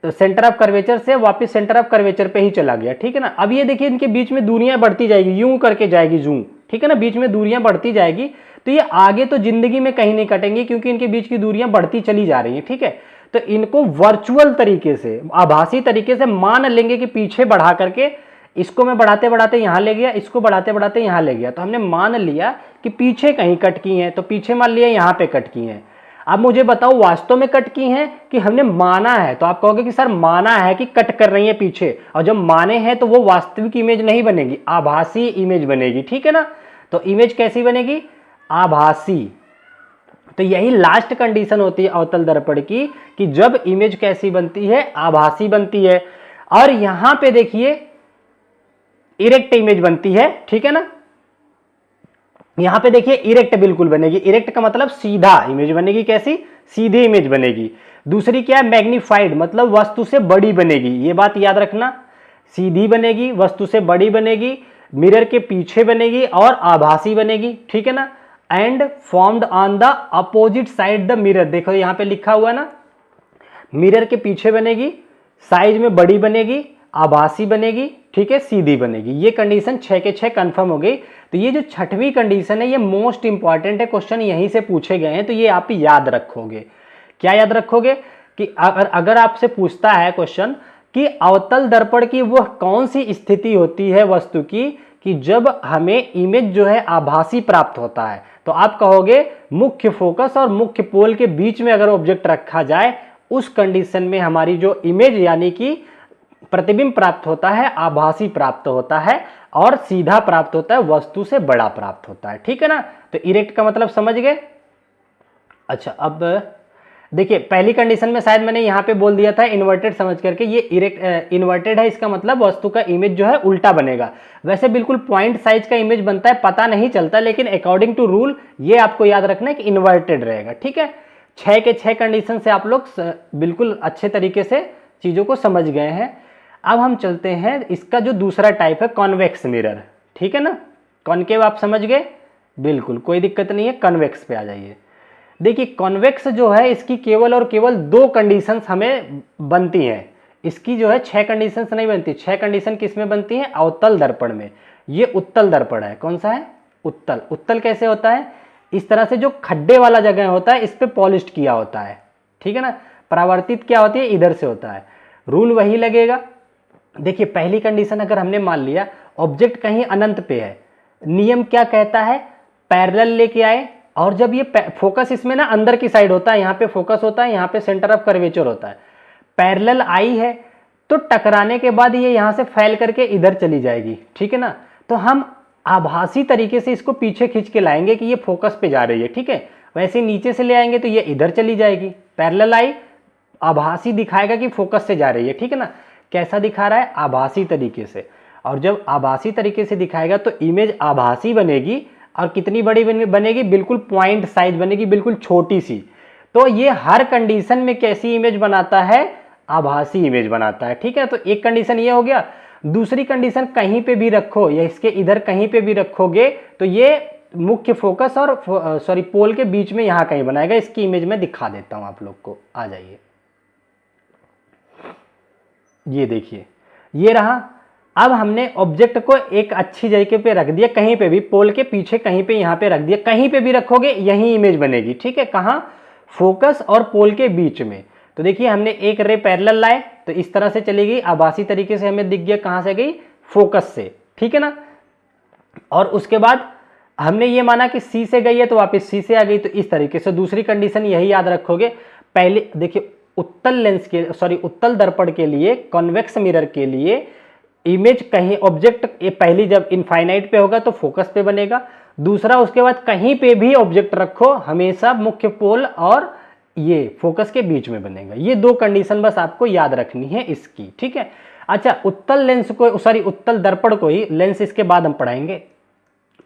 सेंटर ऑफ कर्वेचर से वापस सेंटर ऑफ कर्वेचर पे ही चला गया, ठीक है ना। अब ये देखिए इनके बीच में दूरियां बढ़ती जाएगी, यूं करके जाएगी, जूं, ठीक है ना, बीच में दूरियां बढ़ती जाएगी। तो ये आगे तो जिंदगी में कहीं नहीं कटेंगी, क्योंकि इनके बीच की दूरियां बढ़ती चली जा रही हैं, ठीक है। तो इनको वर्चुअल तरीके से, आभासी तरीके से मान लेंगे कि पीछे बढ़ा करके, इसको मैं बढ़ाते बढ़ाते यहां ले गया, इसको बढ़ाते बढ़ाते यहां ले गया, तो हमने मान लिया कि पीछे कहीं कट की हैं, तो पीछे मान लिया यहां पे कट की हैं। अब मुझे बताओ वास्तव में कट की हैं कि हमने माना है। तो आप कहोगे कि सर माना है कि कट कर रही है पीछे, और जब माने हैं तो वो वास्तविक इमेज नहीं बनेगी, आभासी इमेज बनेगी, ठीक है ना। तो इमेज कैसी बनेगी, आभासी। तो यही लास्ट कंडीशन होती है अवतल दर्पण की, कि जब इमेज कैसी बनती है, आभासी बनती है। और यहां पे देखिए इरेक्ट इमेज बनती है, ठीक है ना। यहाँ पे देखिए इरेक्ट बिल्कुल बनेगी, इरेक्ट का मतलब सीधा इमेज बनेगी, कैसी, सीधी इमेज बनेगी। दूसरी क्या है, मैग्नीफाइड मतलब वस्तु से बड़ी बनेगी, ये बात याद रखना, सीधी बनेगी, वस्तु से बड़ी बनेगी, मिरर के पीछे बनेगी और आभासी बनेगी, ठीक है ना। And formed on the opposite side the mirror, देखो यहाँ पे लिखा हुआ ना, मिरर के पीछे बनेगी, साइज में बड़ी बनेगी, आभासी बनेगी, ठीक है, सीधी बनेगी। ये कंडीशन 6 के 6 कंफर्म हो गई। तो ये जो छठवीं कंडीशन है ये मोस्ट इंपॉर्टेंट है, क्वेश्चन यहीं से पूछे गए हैं, तो ये आप याद रखोगे। क्या याद रखोगे कि अगर आपसे पूछता है क्वेश्चन कि अवतल दर्पण की वह कौन सी स्थिति होती है वस्तु की कि जब हमें इमेज जो है आभासी प्राप्त होता है, तो आप कहोगे मुख्य फोकस और मुख्य पोल के बीच में अगर ऑब्जेक्ट रखा जाए, उस कंडीशन में हमारी जो इमेज यानी कि प्रतिबिंब प्राप्त होता है, आभासी प्राप्त होता है और सीधा प्राप्त होता है, वस्तु से बड़ा प्राप्त होता है, ठीक है ना। तो इरेक्ट का मतलब समझ गए। अच्छा, अब देखिए पहली कंडीशन में शायद मैंने यहां पे बोल दिया था इन्वर्टेड समझ करके, ये इरेक्ट इन्वर्टेड है, इसका मतलब वस्तु का इमेज जो है उल्टा बनेगा। वैसे बिल्कुल पॉइंट साइज का इमेज बनता है, पता नहीं चलता, लेकिन अकॉर्डिंग टू रूल ये आपको याद रखना है कि इन्वर्टेड रहेगा, ठीक है। 6 के 6 कंडीशन से आप लोग बिल्कुल अच्छे तरीके से चीजों को समझ गए हैं। अब हम चलते हैं, इसका जो दूसरा टाइप है कॉन्वेक्स मिरर, ठीक है ना। कॉनकेव आप समझ गए, बिल्कुल कोई दिक्कत नहीं है, कन्वेक्स पे आ जाइए। देखिए कॉन्वेक्स जो है इसकी केवल और केवल 2 कंडीशंस हमें बनती हैं, इसकी जो है 6 कंडीशंस नहीं बनती। 6 कंडीशन किस में बनती है, अवतल दर्पण में। ये उत्तल दर्पण है, कौन सा है, उत्तल। उत्तल कैसे होता है, इस तरह से जो खड्डे वाला जगह होता है इस पे पॉलिश किया होता है, ठीक है ना। परावर्तित क्या होती है, इधर से होता है, रूल वही लगेगा। देखिए पहली कंडीशन अगर हमने मान लिया ऑब्जेक्ट कहीं अनंत पे है, नियम क्या कहता है, पैरेलल लेके आए, और जब ये फोकस इसमें ना अंदर की साइड होता है, यहाँ पे फोकस होता है, यहाँ पे सेंटर ऑफ कर्वेचर होता है, पैरेलल आई है तो टकराने के बाद ये यहाँ से फैल करके इधर चली जाएगी, ठीक है ना। तो हम आभासी तरीके से इसको पीछे खींच के लाएंगे कि ये फोकस पे जा रही है, ठीक है। वैसे नीचे से ले आएंगे तो ये इधर चली जाएगी, पैरेलल आई, आभासी दिखाएगा कि फोकस से जा रही है, ठीक है ना। कैसा दिखा रहा है, आभासी तरीके से। और जब आभासी तरीके से दिखाएगा तो इमेज आभासी बनेगी, और कितनी बड़ी बनेगी, बिल्कुल पॉइंट साइज बनेगी, बिल्कुल छोटी सी। तो ये हर कंडीशन में कैसी इमेज बनाता है, आभासी इमेज बनाता है, ठीक है। तो एक कंडीशन ये हो गया। दूसरी कंडीशन कहीं पे भी रखो, या इसके इधर कहीं पे भी रखोगे तो ये मुख्य फोकस और पोल के बीच में यहां कहीं बनाएगा। इसकी इमेज में दिखा देता हूं आप लोग को, आ जाइए। ये देखिए, ये रहा। अब हमने ऑब्जेक्ट को एक अच्छी जगह पे रख दिया, कहीं पे भी, पोल के पीछे कहीं पे यहां पे रख दिया, कहीं पे भी रखोगे यही इमेज बनेगी, ठीक है। कहां, फोकस और पोल के बीच में। तो देखिए हमने एक रे पैरेलल लाए तो इस तरह से चली गई, आभासी तरीके से हमें दिख गया, कहां से गई, फोकस से, ठीक है ना। और उसके बाद हमने ये माना कि सी से गई है तो वापस सी से आ गई, तो इस तरीके से दूसरी कंडीशन यही याद रखोगे। पहले देखिए उत्तल लेंस के उत्तल दर्पण के लिए, कॉन्वेक्स मिरर के लिए इमेज कहीं ऑब्जेक्ट पहली जब इनफाइनाइट पे होगा तो फोकस पे बनेगा, दूसरा उसके बाद कहीं पे भी ऑब्जेक्ट रखो हमेशा मुख्य पोल और ये फोकस के बीच में बनेगा। ये 2 कंडीशन बस आपको याद रखनी है इसकी, ठीक है। अच्छा, उत्तल लेंस को, उत्तल दर्पण को ही, लेंस इसके बाद हम पढ़ाएंगे।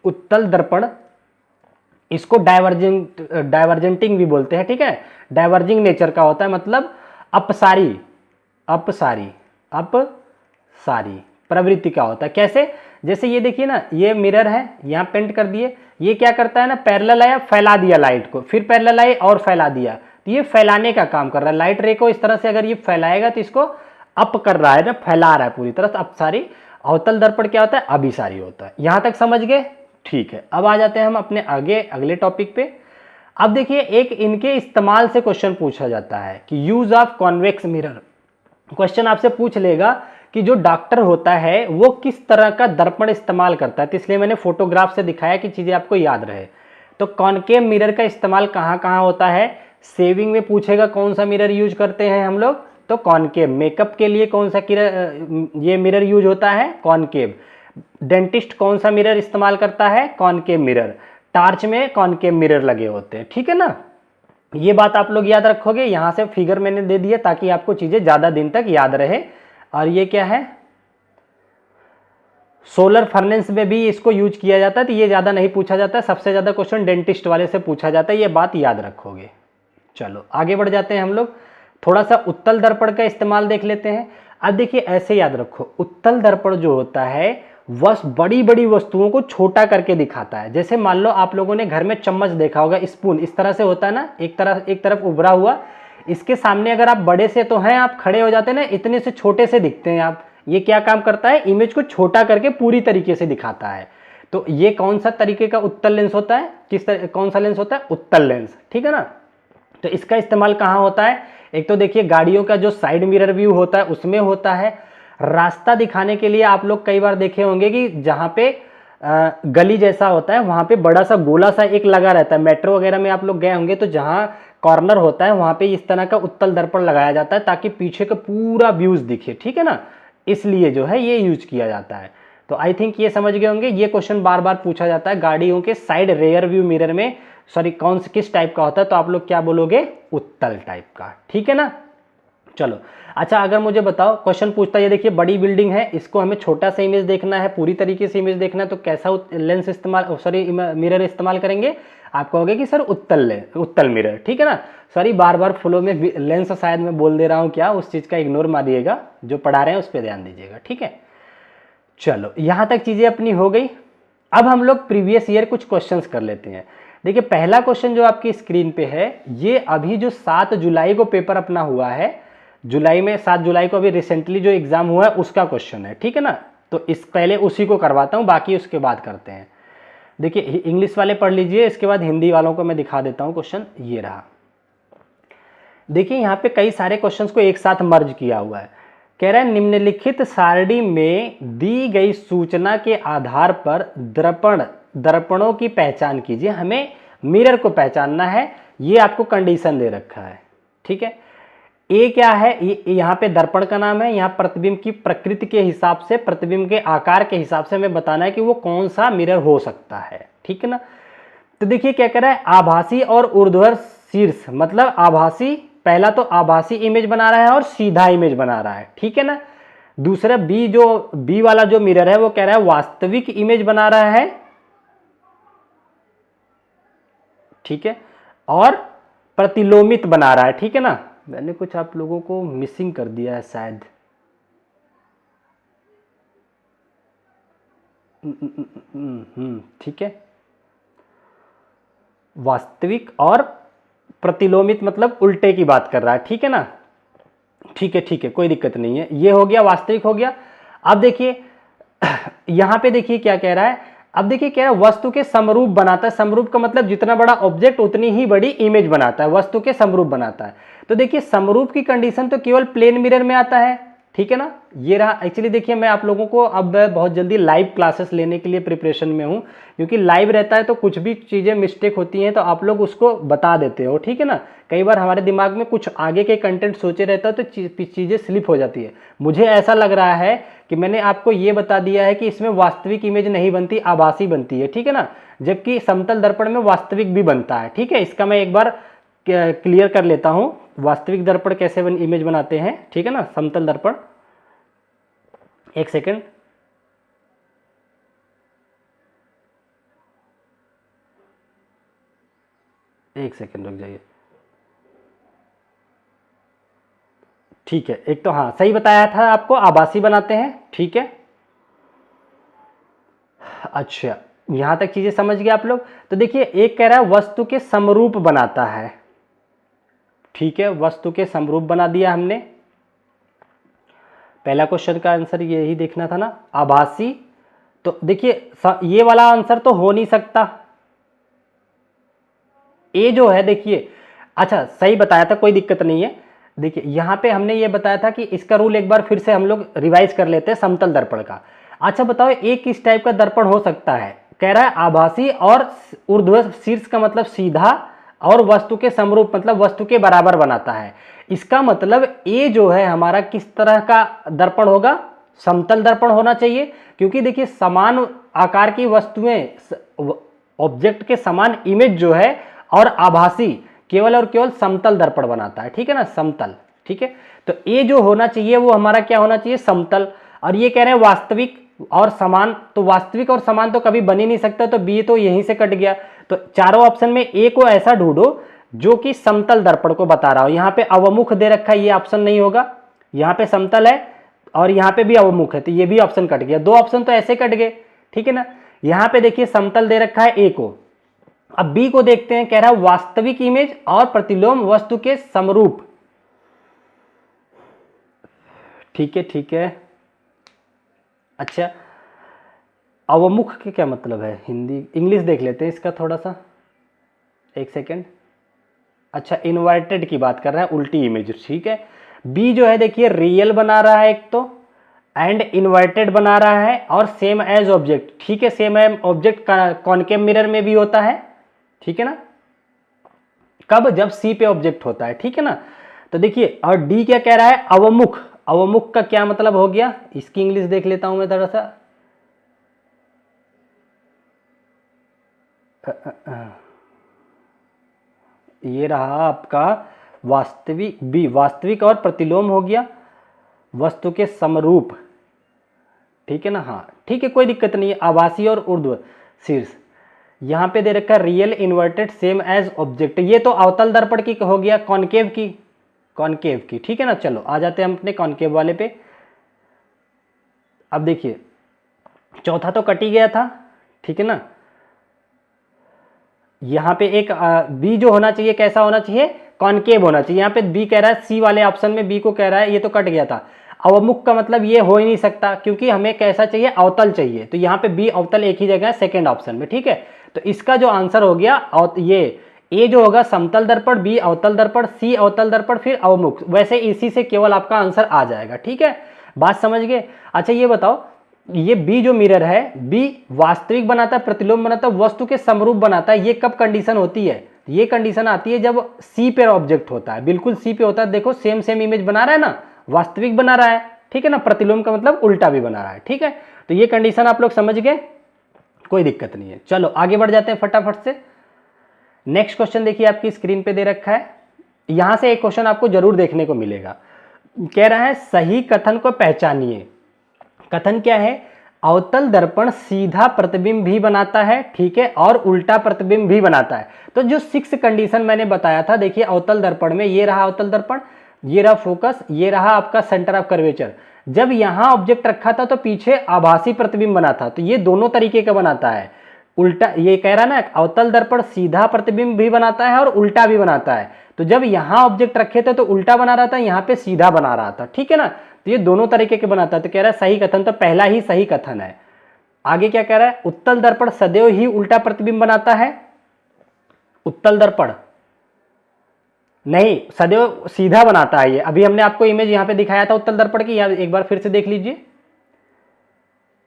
उत्तल दर्पण, इसको डाइवर्जेंटिंग भी बोलते हैं, ठीक है। डाइवर्जिंग नेचर का होता है, मतलब अपसारी प्रवृत्ति का होता है। कैसे, जैसे ये देखिए ना, ये मिरर है, यहाँ पेंट कर दिए, ये क्या करता है ना, पैरेलल आया, फैला दिया लाइट को, फिर पैरेलल आए और फैला दिया, तो ये फैलाने का काम कर रहा है। लाइट रे को इस तरह से अगर ये फैलाएगा तो इसको अप कर रहा है ना, फैला रहा है पूरी तरह से, अपसारी। अवतल दर्पण क्या होता है, अभिसारी होता है। यहां तक समझ गए, ठीक है। अब आ जाते हैं हम अपने अगले टॉपिक पे। अब देखिए एक इनके इस्तेमाल से क्वेश्चन पूछा जाता है कि use of convex mirror. Question आपसे पूछ लेगा कि जो डॉक्टर होता है वो किस तरह का दर्पण इस्तेमाल करता है, तो इसलिए मैंने फोटोग्राफ से दिखाया कि चीजें आपको याद रहे। तो कॉनकेव मिरर का इस्तेमाल कहाँ कहाँ होता है, सेविंग में पूछेगा कौन सा मिरर यूज करते हैं हम लोग, तो कॉनकेव। मेकअप के लिए कौन सा ये मिरर यूज होता है, कॉनकेव। डेंटिस्ट कौन सा मिरर इस्तेमाल करता है, कॉनकेव मिरर। टार्च में कॉनकेव मिरर लगे होते हैं, ठीक है ना। ये बात आप लोग याद रखोगे। यहां से फिगर मैंने दे दिया ताकि आपको चीजें ज्यादा दिन तक याद रहे। और ये क्या है, सोलर फर्नेस में भी इसको यूज किया जाता है, तो ये ज़्यादा नहीं पूछा जाता है, सबसे ज़्यादा क्वेश्चन डेंटिस्ट वाले से पूछा जाता है, ये बात याद रखोगे। चलो आगे बढ़ जाते हैं हम लोग, थोड़ा सा उत्तल दर्पण का इस्तेमाल देख लेते हैं। अब देखिए ऐसे याद रखो, उत्तल दर्पण जो होता है वह बड़ी बड़ी वस्तुओं को छोटा करके दिखाता है। जैसे मान लो आप लोगों ने घर में चम्मच देखा होगा, स्पून इस तरह से होता है ना, एक तरफ उभरा हुआ, इसके सामने अगर आप बड़े से तो हैं, आप खड़े हो जाते हैं ना, इतने से छोटे से दिखते हैं आप। ये क्या काम करता है, इमेज को छोटा करके पूरी तरीके से दिखाता है। तो ये कौन सा तरीके का उत्तल लेंस होता है, कौन सा लेंस होता है, उत्तल लेंस, ठीक है ना। तो इसका इस्तेमाल कहाँ होता है, एक तो देखिए गाड़ियों का जो साइड मिरर व्यू होता है उसमें होता है। रास्ता दिखाने के लिए आप लोग कई बार देखे होंगे कि जहाँ पे गली जैसा होता है वहाँ पे बड़ा सा गोला सा एक लगा रहता है, मेट्रो वगैरह में आप लोग गए होंगे तो जहाँ कॉर्नर होता है वहाँ पे इस तरह का उत्तल दर्पण लगाया जाता है ताकि पीछे का पूरा व्यूज दिखे, ठीक है ना, इसलिए जो है ये यूज किया जाता है। तो आई थिंक ये समझ गए होंगे, ये क्वेश्चन बार बार पूछा जाता है गाड़ियों के साइड रेयर व्यू मिरर में, सॉरी किस टाइप का होता है, तो आप लोग क्या बोलोगे, उत्तल टाइप का, ठीक है ना। चलो अच्छा, अगर मुझे बताओ क्वेश्चन पूछता है, ये देखिए बड़ी बिल्डिंग है, इसको हमें छोटा सा इमेज देखना है, पूरी तरीके से इमेज देखना है, तो कैसा लेंस इस्तेमाल, सॉरी मिरर इस्तेमाल करेंगे, आप कहोगे कि सर उत्तल मिरर, ठीक है ना। सॉरी बार बार फ्लो में लेंस शायद मैं बोल दे रहा हूँ, क्या उस चीज का इग्नोर मारिएगा, जो पढ़ा रहे हैं उस पर ध्यान दीजिएगा, ठीक है। चलो यहां तक चीजें अपनी हो गई। अब हम लोग प्रीवियस ईयर कुछ क्वेश्चंस कर लेते हैं। देखिए पहला क्वेश्चन जो आपकी स्क्रीन पे है, ये अभी जो 7 जुलाई को पेपर अपना हुआ है, जुलाई में 7 जुलाई को अभी रिसेंटली जो एग्जाम हुआ है उसका क्वेश्चन है, ठीक है ना। तो इस पहले उसी को करवाता हूं, बाकी उसके बाद करते हैं। देखिए इंग्लिश वाले पढ़ लीजिए, इसके बाद हिंदी वालों को मैं दिखा देता हूं। क्वेश्चन ये रहा, देखिए यहाँ पे कई सारे क्वेश्चंस को एक साथ मर्ज किया हुआ है। कह रहा है निम्नलिखित सारणी में दी गई सूचना के आधार पर दर्पणों की पहचान कीजिए। हमें मिरर को पहचानना है, ये आपको कंडीशन दे रखा है, ठीक है। ए क्या है, यहाँ पे दर्पण का नाम है, यहाँ प्रतिबिंब की प्रकृति के हिसाब से, प्रतिबिंब के आकार के हिसाब से हमें बताना है कि वो कौन सा मिरर हो सकता है, ठीक है ना। तो देखिए क्या कह रहा है, आभासी और ऊर्ध्वाधर शीर्ष, मतलब आभासी, पहला तो आभासी इमेज बना रहा है और सीधा इमेज बना रहा है, ठीक है ना। दूसरा बी वाला जो मिरर है वो कह रहा है वास्तविक इमेज बना रहा है, ठीक है, और प्रतिलोमित बना रहा है, ठीक है ना। मैंने कुछ आप लोगों को मिसिंग कर दिया है शायद, ठीक है। वास्तविक और प्रतिलोमित मतलब उल्टे की बात कर रहा है, ठीक है ना। ठीक है, कोई दिक्कत नहीं है, ये हो गया, वास्तविक हो गया। अब देखिए यहां पे देखिए क्या कह रहा है, अब देखिए कह रहा है वस्तु के समरूप बनाता है। समरूप का मतलब जितना बड़ा ऑब्जेक्ट उतनी ही बड़ी इमेज बनाता है, वस्तु के समरूप बनाता है। तो देखिए समरूप की कंडीशन तो केवल प्लेन मिरर में आता है, ठीक है ना। ये रहा, एक्चुअली देखिए मैं आप लोगों को अब बहुत जल्दी लाइव क्लासेस लेने के लिए प्रिपरेशन में हूँ, क्योंकि लाइव रहता है तो कुछ भी चीज़ें मिस्टेक होती हैं तो आप लोग उसको बता देते हो, ठीक है ना। कई बार हमारे दिमाग में कुछ आगे के कंटेंट सोचे रहता है तो चीज़ें स्लिप हो जाती है। मुझे ऐसा लग रहा है कि मैंने आपको ये बता दिया है कि इसमें वास्तविक इमेज नहीं बनती, आभासी बनती है, ठीक है ना, जबकि समतल दर्पण में वास्तविक भी बनता है, ठीक है। इसका मैं एक बार क्लियर कर लेता हूं, वास्तविक दर्पण कैसे इमेज बनाते हैं, ठीक है ना, समतल दर्पण। एक सेकंड, रुक जाइए, ठीक है। एक तो हाँ सही बताया था आपको, आभासी बनाते हैं, ठीक है। अच्छा यहां तक चीजें समझ गए आप लोग। तो देखिए एक कह रहा है वस्तु के समरूप बनाता है, ठीक है, वस्तु के समरूप बना दिया हमने। पहला क्वेश्चन का आंसर यही देखना था ना, आभासी। तो देखिए ये वाला आंसर तो हो नहीं सकता, ए जो है देखिए, अच्छा सही बताया था, कोई दिक्कत नहीं है। देखिए यहां पे हमने ये बताया था कि इसका रूल एक बार फिर से हम लोग रिवाइज कर लेते हैं समतल दर्पण का। अच्छा बताओ एक किस टाइप का दर्पण हो सकता है, कह रहा है आभासी और ऊर्ध्व शीर्ष का मतलब सीधा, और वस्तु के समरूप मतलब वस्तु के बराबर बनाता है। इसका मतलब ए जो है हमारा किस तरह का दर्पण होगा, समतल दर्पण होना चाहिए, क्योंकि देखिए समान आकार की वस्तुएं, ऑब्जेक्ट के समान इमेज जो है और आभासी केवल और केवल समतल दर्पण बनाता है, ठीक है ना, समतल, ठीक है। तो ए जो होना चाहिए वो हमारा क्या होना चाहिए, समतल। और ये कह रहे हैं वास्तविक, और समान, तो वास्तविक और समान तो कभी बन ही नहीं सकता, तो बी तो यहीं से कट गया। तो चारों ऑप्शन में ए को ऐसा ढूंढो जो कि समतल दर्पण को बता रहा हो। यहाँ पे अवमुख दे रखा है, ये ऑप्शन नहीं होगा। यहाँ पे समतल है और यहाँ पे भी अवमुख है, तो ये भी ऑप्शन कट गया। दो ऑप्शन तो ऐसे कट गए, ठीक है ना। यहाँ पे देखिए समतल दे रखा है ए को। अब बी को देखते हैं, कह रहा है वास्तविक इमेज और प्रतिलोम वस्तु के समरूप। ठीक है, ठीक है। अच्छा, अवमुख के क्या मतलब है, हिंदी इंग्लिश देख लेते हैं इसका थोड़ा सा, एक सेकेंड। अच्छा, इन्वर्टेड की बात कर रहा है, उल्टी इमेज, ठीक है। बी जो है देखिए रियल बना रहा है एक तो, एंड इन्वर्टेड बना रहा है, और सेम एज ऑब्जेक्ट, ठीक है। सेम एज ऑब्जेक्ट का कॉनकेव मिरर में भी होता है, ठीक है ना। कब, जब सी पे ऑब्जेक्ट होता है, ठीक है ना। तो देखिए, और डी क्या कह रहा है, अवमुख। अवमुख का क्या मतलब हो गया, इसकी इंग्लिश देख लेता हूं मैं थोड़ा सा। ये रहा आपका वास्तविक, बी वास्तविक और प्रतिलोम हो गया वस्तु के समरूप, ठीक है ना। हाँ ठीक है, कोई दिक्कत नहीं है। आभासी और ऊर्ध्व शीर्ष, यहाँ पे दे रखा है real inverted same as object, ये तो अवतल दर्पण की हो गया, कॉनकेव की, कॉनकेव की, ठीक है ना। चलो आ जाते हैं हम अपने कॉनकेव वाले पे। अब देखिए चौथा तो कट ही गया था, ठीक है ना। यहाँ पे एक बी जो होना चाहिए कैसा होना चाहिए, कॉनकेव होना चाहिए। यहाँ पे बी कह रहा है, सी वाले ऑप्शन में बी को कह रहा है, ये तो कट गया था। अवमुख का मतलब ये हो ही नहीं सकता, क्योंकि हमें कैसा चाहिए, अवतल चाहिए। तो यहाँ पे बी अवतल एक ही जगह है, सेकेंड ऑप्शन में, ठीक है। तो इसका जो आंसर हो गया ये ए जो होगा समतल दर्पण, बी अवतल दर्पण, सी अवतल दर्पण, फिर अवमुख। वैसे इसी से केवल आपका आंसर आ जाएगा, ठीक है। बात समझ गए। अच्छा ये बताओ, ये बी जो मिरर है, बी वास्तविक बनाता है, प्रतिलोम बनाता है, वस्तु के समरूप बनाता है, ये कब कंडीशन होती है, ये कंडीशन आती है जब सी पे ऑब्जेक्ट होता है, बिल्कुल सी पे होता है। देखो सेम सेम इमेज बना रहा है ना, वास्तविक बना रहा है, ठीक है ना। प्रतिलोम का मतलब उल्टा भी बना रहा है, ठीक है। तो ये कंडीशन आप लोग समझ गए, कोई दिक्कत नहीं है। चलो आगे बढ़ जाते हैं फटाफट से। नेक्स्ट क्वेश्चन देखिए आपकी स्क्रीन पे दे रखा है, यहां से एक क्वेश्चन आपको जरूर देखने को मिलेगा। कह रहा है सही कथन को पहचानिए। कथन क्या है, अवतल दर्पण सीधा प्रतिबिंब भी बनाता है, ठीक है, और उल्टा प्रतिबिंब भी बनाता है। तो जो 6 कंडीशन मैंने बताया था, देखिए अवतल दर्पण में ये रहा अवतल दर्पण, ये रहा फोकस, ये रहा आपका सेंटर ऑफ कर्वेचर। जब यहां ऑब्जेक्ट रखा था तो पीछे आभासी प्रतिबिंब बना था, तो ये दोनों तरीके का बनाता है। उल्टा, ये कह रहा ना अवतल दर्पण सीधा प्रतिबिंब भी बनाता है और उल्टा भी बनाता है। तो जब यहां ऑब्जेक्ट रखे थे तो उल्टा बना रहा था, यहां पे सीधा बना रहा था, ठीक है ना। तो ये दोनों तरीके के बनाता है। तो कह रहा है सही कथन, तो पहला ही सही कथन है। आगे क्या कह रहा है, उत्तल दर्पण सदैव ही उल्टा प्रतिबिंब बनाता है। उत्तल दर्पण नहीं, सदैव सीधा बनाता है। ये अभी हमने आपको इमेज यहां पे दिखाया था उत्तल दर्पण की, एक बार फिर से देख लीजिए।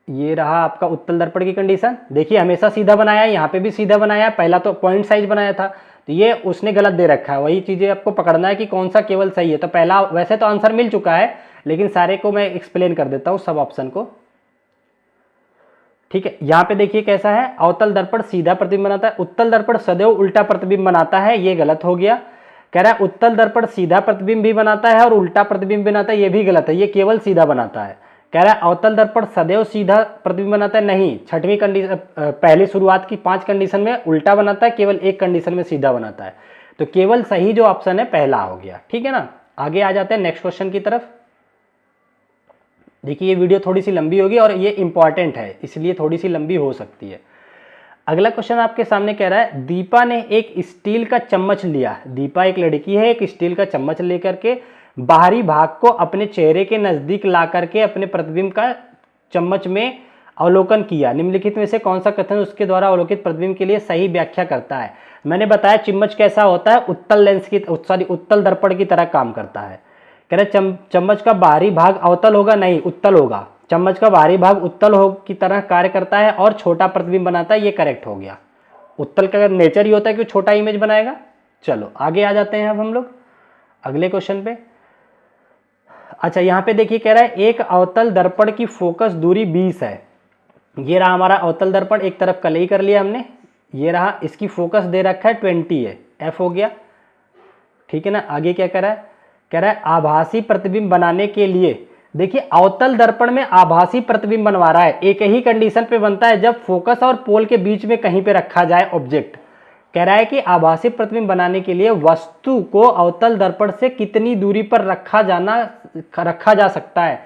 ये रहा आपका उत्तल दर्पण की कंडीशन, देखिए हमेशा सीधा बनाया है, यहाँ पे भी सीधा बनाया है, पहला तो पॉइंट साइज बनाया था, तो ये उसने गलत दे रखा है। वही चीजें आपको पकड़ना है कि कौन सा केवल सही है। तो पहला वैसे तो आंसर मिल चुका है, लेकिन सारे को मैं एक्सप्लेन कर देता हूं, सब ऑप्शन को, ठीक है। यहां पे देखिए कैसा है, अवतल दर्पण सीधा प्रतिबिंब बनाता है, उत्तल दर्पण सदैव उल्टा प्रतिबिंब बनाता है, ये गलत हो गया। कह रहा है उत्तल दर्पण सीधा प्रतिबिंब भी बनाता है और उल्टा प्रतिबिंब बनाता है, ये भी गलत है, ये केवल सीधा बनाता है। कह रहा है अवतल दर्पण सदैव सीधा प्रतिबिंब बनाता है, नहीं, छठवीं कंडीशन, पहली शुरुआत की 5 कंडीशन में उल्टा बनाता है, केवल एक कंडीशन में सीधा बनाता है। तो केवल सही जो ऑप्शन है पहला हो गया, ठीक है ना। आगे आ जाते हैं नेक्स्ट क्वेश्चन की तरफ। देखिए ये वीडियो थोड़ी सी लंबी होगी और ये इंपॉर्टेंट है, इसलिए थोड़ी सी लंबी हो सकती है। अगला क्वेश्चन आपके सामने कह रहा है, दीपा ने एक स्टील का चम्मच लिया। दीपा एक लड़की है, एक स्टील का चम्मच लेकर के बाहरी भाग को अपने चेहरे के नजदीक ला करके अपने प्रतिबिंब का चम्मच में अवलोकन किया। निम्नलिखित में से कौन सा कथन उसके द्वारा अवलोकित प्रतिबिंब के लिए सही व्याख्या करता है। मैंने बताया चम्मच कैसा होता है, उत्तल लेंस की, सॉरी उत्तल दर्पण की तरह काम करता है। कह रहे चम्मच का बाहरी भाग अवतल होगा, नहीं उत्तल होगा। चम्मच का बाहरी भाग उत्तल हो की तरह कार्य करता है और छोटा प्रतिबिंब बनाता है, ये करेक्ट हो गया। उत्तल का नेचर ही होता है कि छोटा इमेज बनाएगा। चलो आगे आ जाते हैं अब हम लोग अगले क्वेश्चन पे। अच्छा यहाँ पे देखिए कह रहा है एक अवतल दर्पण की फोकस दूरी 20 है। ये रहा हमारा अवतल दर्पण, एक तरफ कलई कर लिया हमने, ये रहा, इसकी फोकस दे रखा है 20 है, एफ हो गया, ठीक है ना। आगे क्या कह रहा है, कह रहा है आभासी प्रतिबिंब बनाने के लिए देखिए अवतल दर्पण में आभासी प्रतिबिंब बनवा रहा है, एक ही कंडीशन पे बनता है जब फोकस और पोल के बीच में कहीं पे रखा जाए ऑब्जेक्ट। कह रहा है कि आभासी प्रतिबिंब बनाने के लिए वस्तु को अवतल दर्पण से कितनी दूरी पर रखा जा सकता है।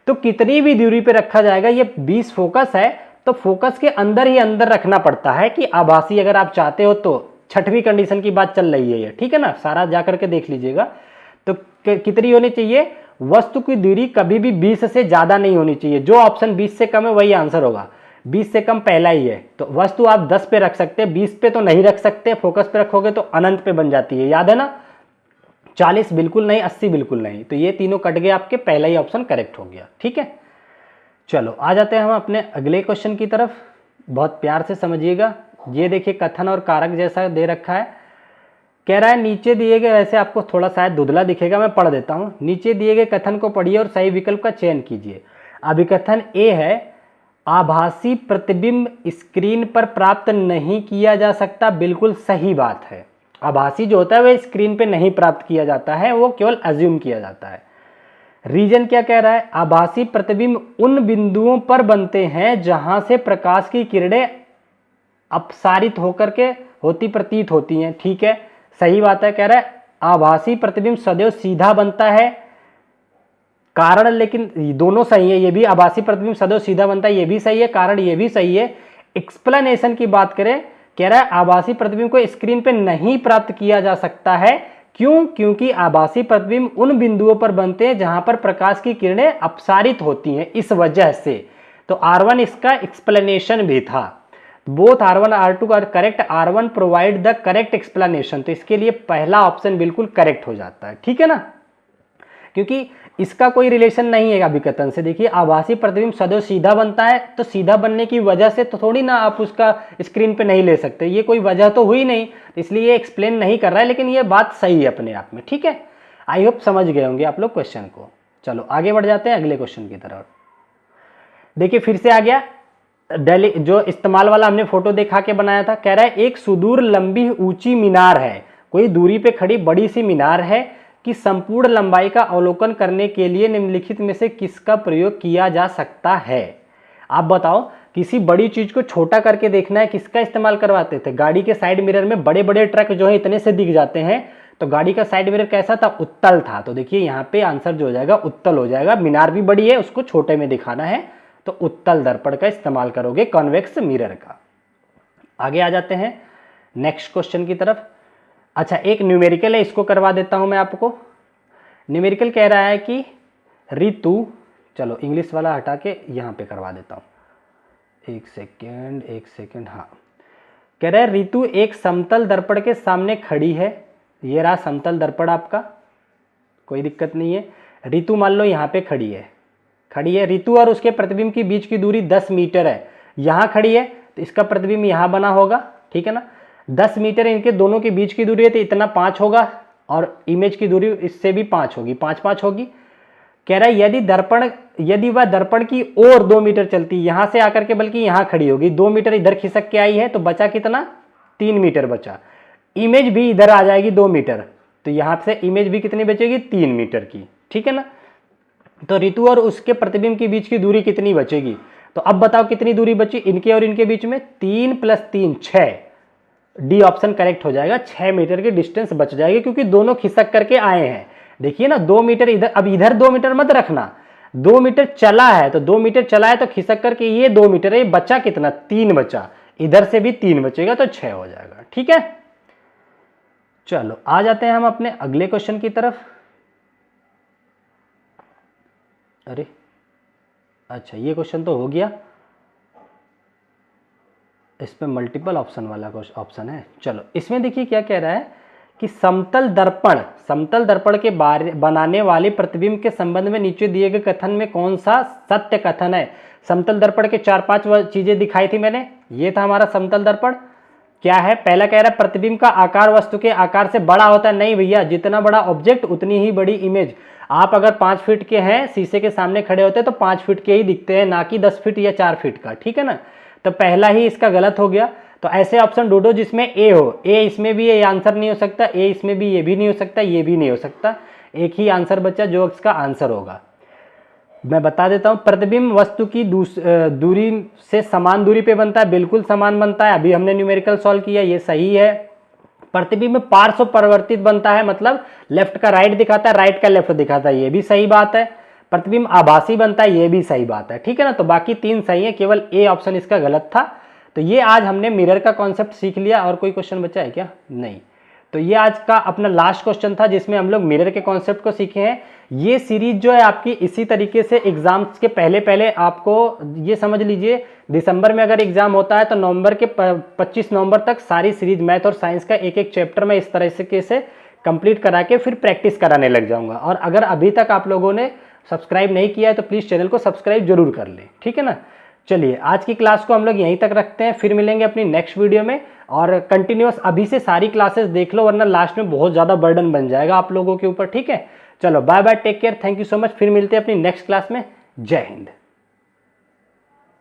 तो कितनी भी दूरी पे रखा जाएगा, ये 20 फोकस है तो फोकस के अंदर ही अंदर रखना पड़ता है कि आभासी अगर आप चाहते हो तो। छठवीं कंडीशन की बात चल रही है ये, ठीक है ना, सारा जा करके देख लीजिएगा। तो कितनी होनी चाहिए, वस्तु की दूरी कभी भी 20 से ज्यादा नहीं होनी चाहिए। जो ऑप्शन 20 से कम है वही आंसर होगा, 20 से कम पहला ही है। तो वस्तु आप 10 पे रख सकते हैं, 20 पे तो नहीं रख सकते, फोकस पे रखोगे तो अनंत पे बन जाती है, याद है ना। 40 बिल्कुल नहीं, 80 बिल्कुल नहीं, तो ये तीनों कट गए आपके, पहला ही ऑप्शन करेक्ट हो गया, ठीक है। चलो आ जाते हैं हम अपने अगले क्वेश्चन की तरफ, बहुत प्यार से समझिएगा। ये देखिए कथन और कारक जैसा दे रखा है। कह रहा है नीचे दिए गए, वैसे आपको थोड़ा शायद धुंधला दिखेगा, मैं पढ़ देता हूं। नीचे दिए गए कथन को पढ़िए और सही विकल्प का चयन कीजिए। अभिकथन ए है, आभासी प्रतिबिंब स्क्रीन पर प्राप्त नहीं किया जा सकता, बिल्कुल सही बात है। आभासी जो होता है वह स्क्रीन पे नहीं प्राप्त किया जाता है, वो केवल अज्यूम किया जाता है। रीजन क्या कह रहा है, आभासी प्रतिबिंब उन बिंदुओं पर बनते हैं जहां से प्रकाश की किरणें अपसारित होकर के प्रतीत होती हैं, ठीक है, सही बात है। कह रहा है आभासी प्रतिबिंब सदैव सीधा बनता है, कारण, लेकिन दोनों सही है, ये भी आभासी प्रतिबिंब सदैव सीधा बनता है, ये भी सही है, कारण ये भी सही है। एक्सप्लेनेशन की बात करें, कह रहा है आभासी प्रतिबिंब को स्क्रीन पे नहीं प्राप्त किया जा सकता है, क्यों, क्योंकि आभासी प्रतिबिंब उन बिंदुओं पर बनते हैं जहां पर प्रकाश की किरणें अपसारित होती हैं, इस वजह से। तो R1 इसका एक्सप्लेनेशन भी था। Both R1 R2 are correct, R1 provide the correct explanation, तो इसके लिए पहला ऑप्शन बिल्कुल करेक्ट हो जाता है, ठीक है ना, क्योंकि इसका कोई रिलेशन नहीं है अभिकथन से। देखिए आभासी प्रतिबिंब सदैव सीधा बनता है, तो सीधा बनने की वजह से तो थोड़ी ना आप उसका स्क्रीन पे नहीं ले सकते, ये कोई वजह तो हुई नहीं, इसलिए ये एक्सप्लेन नहीं कर रहा है, लेकिन ये बात सही है अपने आप में, ठीक है। आई होप समझ गए होंगे आप लोग क्वेश्चन को। चलो आगे बढ़ जाते हैं अगले क्वेश्चन की तरफ। देखिए फिर से आ गया दिल्ली, जो इस्तेमाल वाला हमने फोटो दिखा के बनाया था। कह रहा है एक सुदूर लंबी ऊंची मीनार है, कोई दूरी पे खड़ी बड़ी सी मीनार है कि संपूर्ण लंबाई का अवलोकन करने के लिए निम्नलिखित में से किसका प्रयोग किया जा सकता है। आप बताओ, किसी बड़ी चीज को छोटा करके देखना है, किसका इस्तेमाल करवाते थे। गाड़ी के साइड मिरर में बड़े बड़े ट्रक जो है इतने से दिख जाते हैं, तो गाड़ी का साइड मिरर कैसा था, उत्तल था। तो देखिए यहाँ पे आंसर जो हो जाएगा उत्तल हो जाएगा। मीनार भी बड़ी है, उसको छोटे में दिखाना है, तो उत्तल दर्पण का इस्तेमाल करोगे, कॉन्वेक्स मिरर का। आगे आ जाते हैं नेक्स्ट क्वेश्चन की तरफ। अच्छा एक न्यूमेरिकल है, इसको करवा देता हूं मैं आपको। न्यूमेरिकल कह रहा है कि ऋतु, चलो इंग्लिश वाला हटा के यहां पे करवा देता हूं, एक सेकेंड, हाँ। कह रहा है ऋतु एक समतल दर्पण के सामने खड़ी है, ये रहा समतल दर्पण आपका, कोई दिक्कत नहीं है। ऋतु मान लो यहाँ पे खड़ी है ऋतु, और उसके प्रतिबिंब की बीच की दूरी 10 मीटर है। यहाँ खड़ी है तो इसका प्रतिबिंब यहाँ बना होगा, ठीक है ना। 10 मीटर इनके दोनों के बीच की दूरी है, तो इतना 5 होगा, और इमेज की दूरी इससे भी 5 होगी, 5 होगी। कह रहा है यदि वह दर्पण की ओर 2 मीटर चलती, यहां से आकर के बल्कि यहां खड़ी होगी, 2 मीटर इधर खिसक के आई है, तो बचा कितना, 3 मीटर बचा। इमेज भी इधर आ जाएगी 2 मीटर, तो यहां से इमेज भी कितनी बचेगी, 3 मीटर की, ठीक है ना। तो ऋतु और उसके प्रतिबिंब के बीच की दूरी कितनी बचेगी, तो अब बताओ कितनी दूरी बची इनके और इनके बीच में, 3 + 3 6। डी ऑप्शन करेक्ट हो जाएगा, 6 मीटर की डिस्टेंस बच जाएगी, क्योंकि दोनों खिसक करके आए हैं। देखिए ना 2 मीटर इधर, अब इधर 2 मीटर मत रखना, 2 मीटर चला है, तो 2 मीटर चला है तो खिसक करके ये 2 मीटर है, ये बचा कितना, 3 बचा, इधर से भी 3 बचेगा, तो 6 हो जाएगा, ठीक है। चलो आ जाते हैं हम अपने अगले क्वेश्चन की तरफ। अरे अच्छा ये क्वेश्चन तो हो गया, इस पे मल्टीपल ऑप्शन वाला ऑप्शन है। चलो इसमें देखिए क्या कह रहा है कि समतल दर्पण के बनाने वाले प्रतिबिंब के संबंध में नीचे दिए गए कथन में कौन सा सत्य कथन है। समतल दर्पण के 4-5 चीजें दिखाई थी मैंने, ये था हमारा समतल दर्पण। क्या है, पहला कह रहा है प्रतिबिंब का आकार वस्तु के आकार से बड़ा होता है। नहीं भैया, जितना बड़ा ऑब्जेक्ट उतनी ही बड़ी इमेज। आप अगर 5 फीट के हैं, शीशे के सामने खड़े होते हैं तो 5 फीट के ही दिखते हैं, ना कि 10 फीट या 4 फीट का, ठीक है ना। तो पहला ही इसका गलत हो गया। तो ऐसे ऑप्शन ढूंढो जिसमें ए हो, ए इसमें भी ये आंसर नहीं हो सकता, ए इसमें भी ये भी नहीं हो सकता, ये भी नहीं हो सकता। एक ही आंसर बचा जो इसका आंसर होगा। मैं बता देता हूँ, प्रतिबिंब वस्तु की दूरी से समान दूरी पे बनता है, बिल्कुल समान बनता है, अभी हमने न्यूमेरिकल सॉल्व किया, ये सही है। प्रतिबिंब पार्श्व परिवर्तित बनता है, मतलब लेफ्ट का राइट दिखाता है, राइट का लेफ्ट दिखाता है, ये भी सही बात है। प्रतिबिंब आभासी बनता है, ये भी सही बात है, ठीक है ना। तो बाकी 3 सही है, केवल ए ऑप्शन इसका गलत था। तो ये आज हमने मिरर का कॉन्सेप्ट सीख लिया। और कोई क्वेश्चन बचा है क्या? नहीं। तो ये आज का अपना लास्ट क्वेश्चन था जिसमें हम लोग मिरर के कॉन्सेप्ट को सीखे हैं। ये सीरीज जो है आपकी इसी तरीके से एग्जाम्स के पहले पहले आपको ये समझ लीजिए, दिसंबर में अगर एग्जाम होता है तो नवंबर के 25 नवंबर तक सारी सीरीज मैथ और साइंस का एक एक चैप्टर में इस तरह से कंप्लीट करा के फिर प्रैक्टिस कराने लग जाऊंगा। और अगर अभी तक आप लोगों ने सब्सक्राइब नहीं किया है तो प्लीज़ चैनल को सब्सक्राइब जरूर कर लें, ठीक है ना। चलिए आज की क्लास को हम लोग यहीं तक रखते हैं, फिर मिलेंगे अपनी नेक्स्ट वीडियो में। और कंटिन्यूअस अभी से सारी क्लासेस देख लो, वरना लास्ट में बहुत ज़्यादा बर्डन बन जाएगा आप लोगों के ऊपर, ठीक है। चलो bye bye, take care, thank you so much, फिर मिलते हैं अपनी नेक्स्ट क्लास में। जय हिंद।